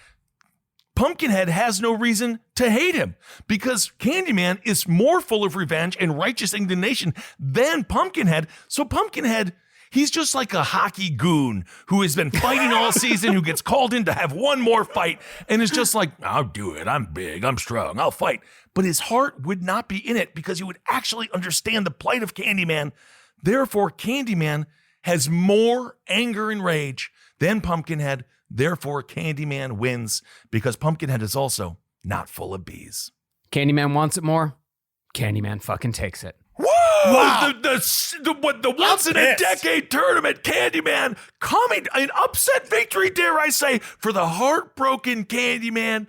Pumpkinhead has no reason to hate him because Candyman is more full of revenge and righteous indignation than Pumpkinhead. So Pumpkinhead, he's just like a hockey goon who has been fighting all season, who gets called in to have one more fight and is just like, I'll do it. I'm big. I'm strong. I'll fight. But his heart would not be in it because he would actually understand the plight of Candyman. Therefore, Candyman has more anger and rage than Pumpkinhead. Therefore, Candyman wins because Pumpkinhead is also not full of bees. Candyman wants it more. Candyman fucking takes it. Woo! Wow. The once in a decade tournament, Candyman coming an upset victory, dare I say, for the heartbroken Candyman.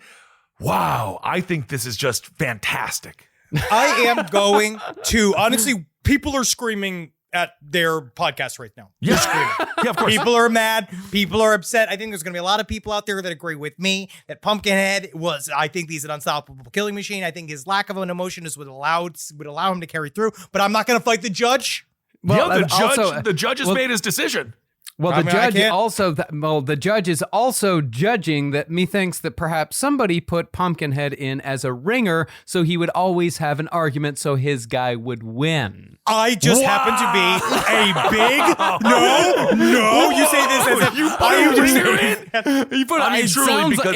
Wow, I think this is just fantastic. I am going to, honestly, people are screaming at their podcast right now. Yeah, yeah, of course. People are mad. People are upset. I think there's going to be a lot of people out there that agree with me that Pumpkinhead was, I think he's an unstoppable killing machine. I think his lack of an emotion would allow him to carry through, but I'm not going to fight the judge. Well, the judge has made his decision. Well, the judge is also judging that methinks that perhaps somebody put Pumpkinhead in as a ringer so he would always have an argument so his guy would win. I just happen to be a big no. You say this as a you put a ringer in. You put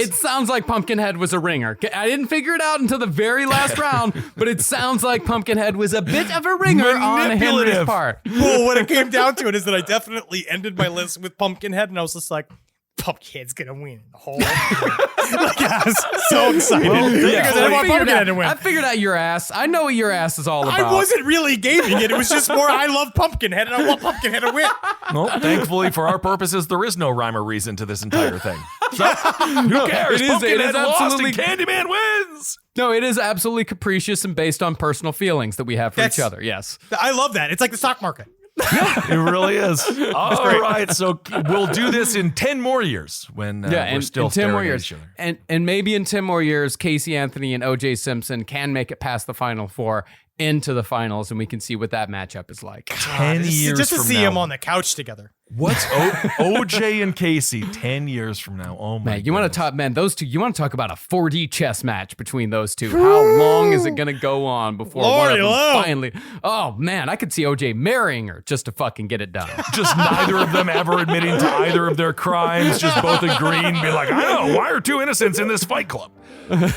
it sounds like Pumpkinhead was a ringer. I didn't figure it out until the very last round, but it sounds like Pumpkinhead was a bit of a ringer on Henry's part. Well, what it came down to it is that I definitely ended my list with Pumpkinhead, and I was just like, Pumpkinhead's gonna win the whole I was so excited because I want Pumpkinhead to win. I figured out your ass. I know what your ass is all about. I wasn't really gaming it. It was just more I love Pumpkinhead and I want Pumpkinhead to win. Well, thankfully for our purposes, there is no rhyme or reason to this entire thing. So who cares? Pumpkinhead lost and Candyman wins. No, it is absolutely capricious and based on personal feelings that we have for each other. Yes. I love that. It's like the stock market. It really is. All right, so we'll do this in 10 more years when we're still in 10 more staring years. at each other. And maybe in 10 more years, Casey Anthony and O.J. Simpson can make it past the Final Four into the finals, and we can see what that matchup is like. 10 years just to from see now. them on the couch together. What's OJ and Casey 10 years from now? Oh my! Man, you want to talk, those two? You want to talk about a 4D chess match between those two? How long is it going to go on before one of them finally? Oh man, I could see OJ marrying her just to fucking get it done. Just neither of them ever admitting to either of their crimes. Just both agreeing, be like, I don't know, why are two innocents in this fight club?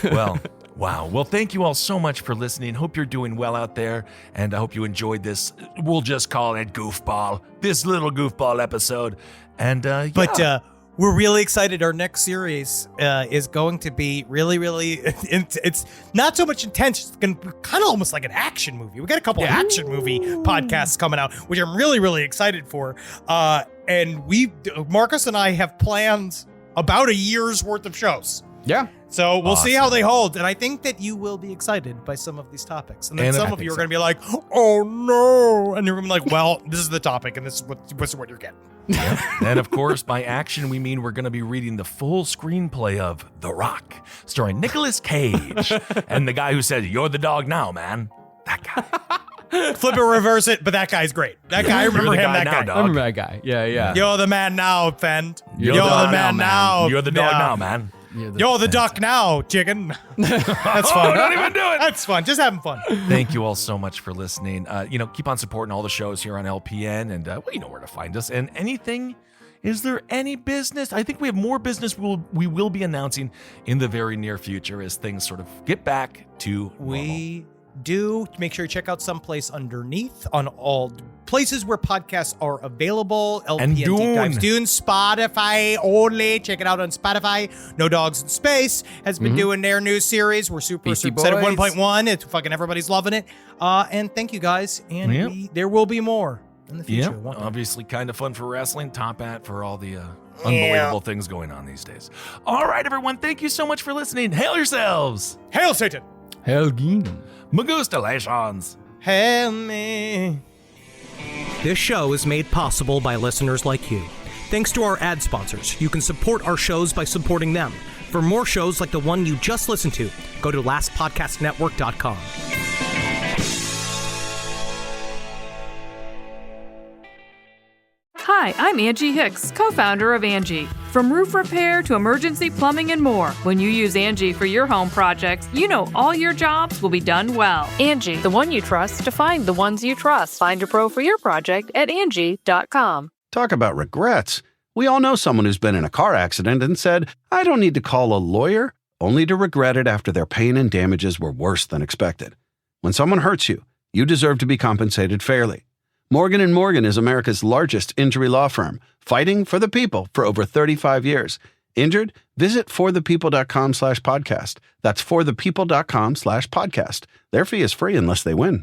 Well. Wow. Well, thank you all so much for listening. Hope you're doing well out there, and I hope you enjoyed this. We'll just call it this little goofball episode. And But we're really excited. Our next series is going to be really, really. It's not so much intense. It's going to be kind of almost like an action movie. We got a couple action movie podcasts coming out, which I'm really, really excited for. And Marcus and I have planned about a year's worth of shows. Yeah. So we'll see how they hold. And I think that you will be excited by some of these topics. And then some of you are going to be like, oh no. And you're going to be like, well, this is the topic and this is what you're getting. And of course, by action, we mean we're going to be reading the full screenplay of The Rock, starring Nicolas Cage. And the guy who said, "You're the dog now, man." That guy. Flip it, reverse it, but that guy's great. That guy, I remember him, that guy. I remember that guy. Yeah. You're the man now, Fend. You're the man now. You're the dog now, man. You're the duck now, chicken. That's fun. Don't even do it. That's fun. Just having fun. Thank you all so much for listening. Keep on supporting all the shows here on LPN, and you know where to find us. And anything, is there any business? I think we have more business we will be announcing in the very near future as things sort of get back to normal. We do make sure you check out Someplace Underneath on all places where podcasts are available. And LPN Deep Dives Dune, Spotify only. Check it out on Spotify. No Dogs in Space has been doing their new series. We're super excited. 1.1. It's fucking everybody's loving it. And thank you guys. And there will be more in the future. Yeah, obviously kind of fun for wrestling. Top hat for all the unbelievable things going on these days. All right, everyone. Thank you so much for listening. Hail yourselves. Hail Satan. Hail Gene. Magustalations. Hail me. This show is made possible by listeners like you. Thanks to our ad sponsors, you can support our shows by supporting them. For more shows like the one you just listened to, go to lastpodcastnetwork.com. Hi, I'm Angie Hicks, co-founder of Angie. From roof repair to emergency plumbing and more, when you use Angie for your home projects, you know all your jobs will be done well. Angie, the one you trust to find the ones you trust. Find a pro for your project at Angie.com. Talk about regrets. We all know someone who's been in a car accident and said, I don't need to call a lawyer, only to regret it after their pain and damages were worse than expected. When someone hurts you, you deserve to be compensated fairly. Morgan & Morgan is America's largest injury law firm, fighting for the people for over 35 years. Injured? Visit forthepeople.com/podcast. That's forthepeople.com/podcast. Their fee is free unless they win.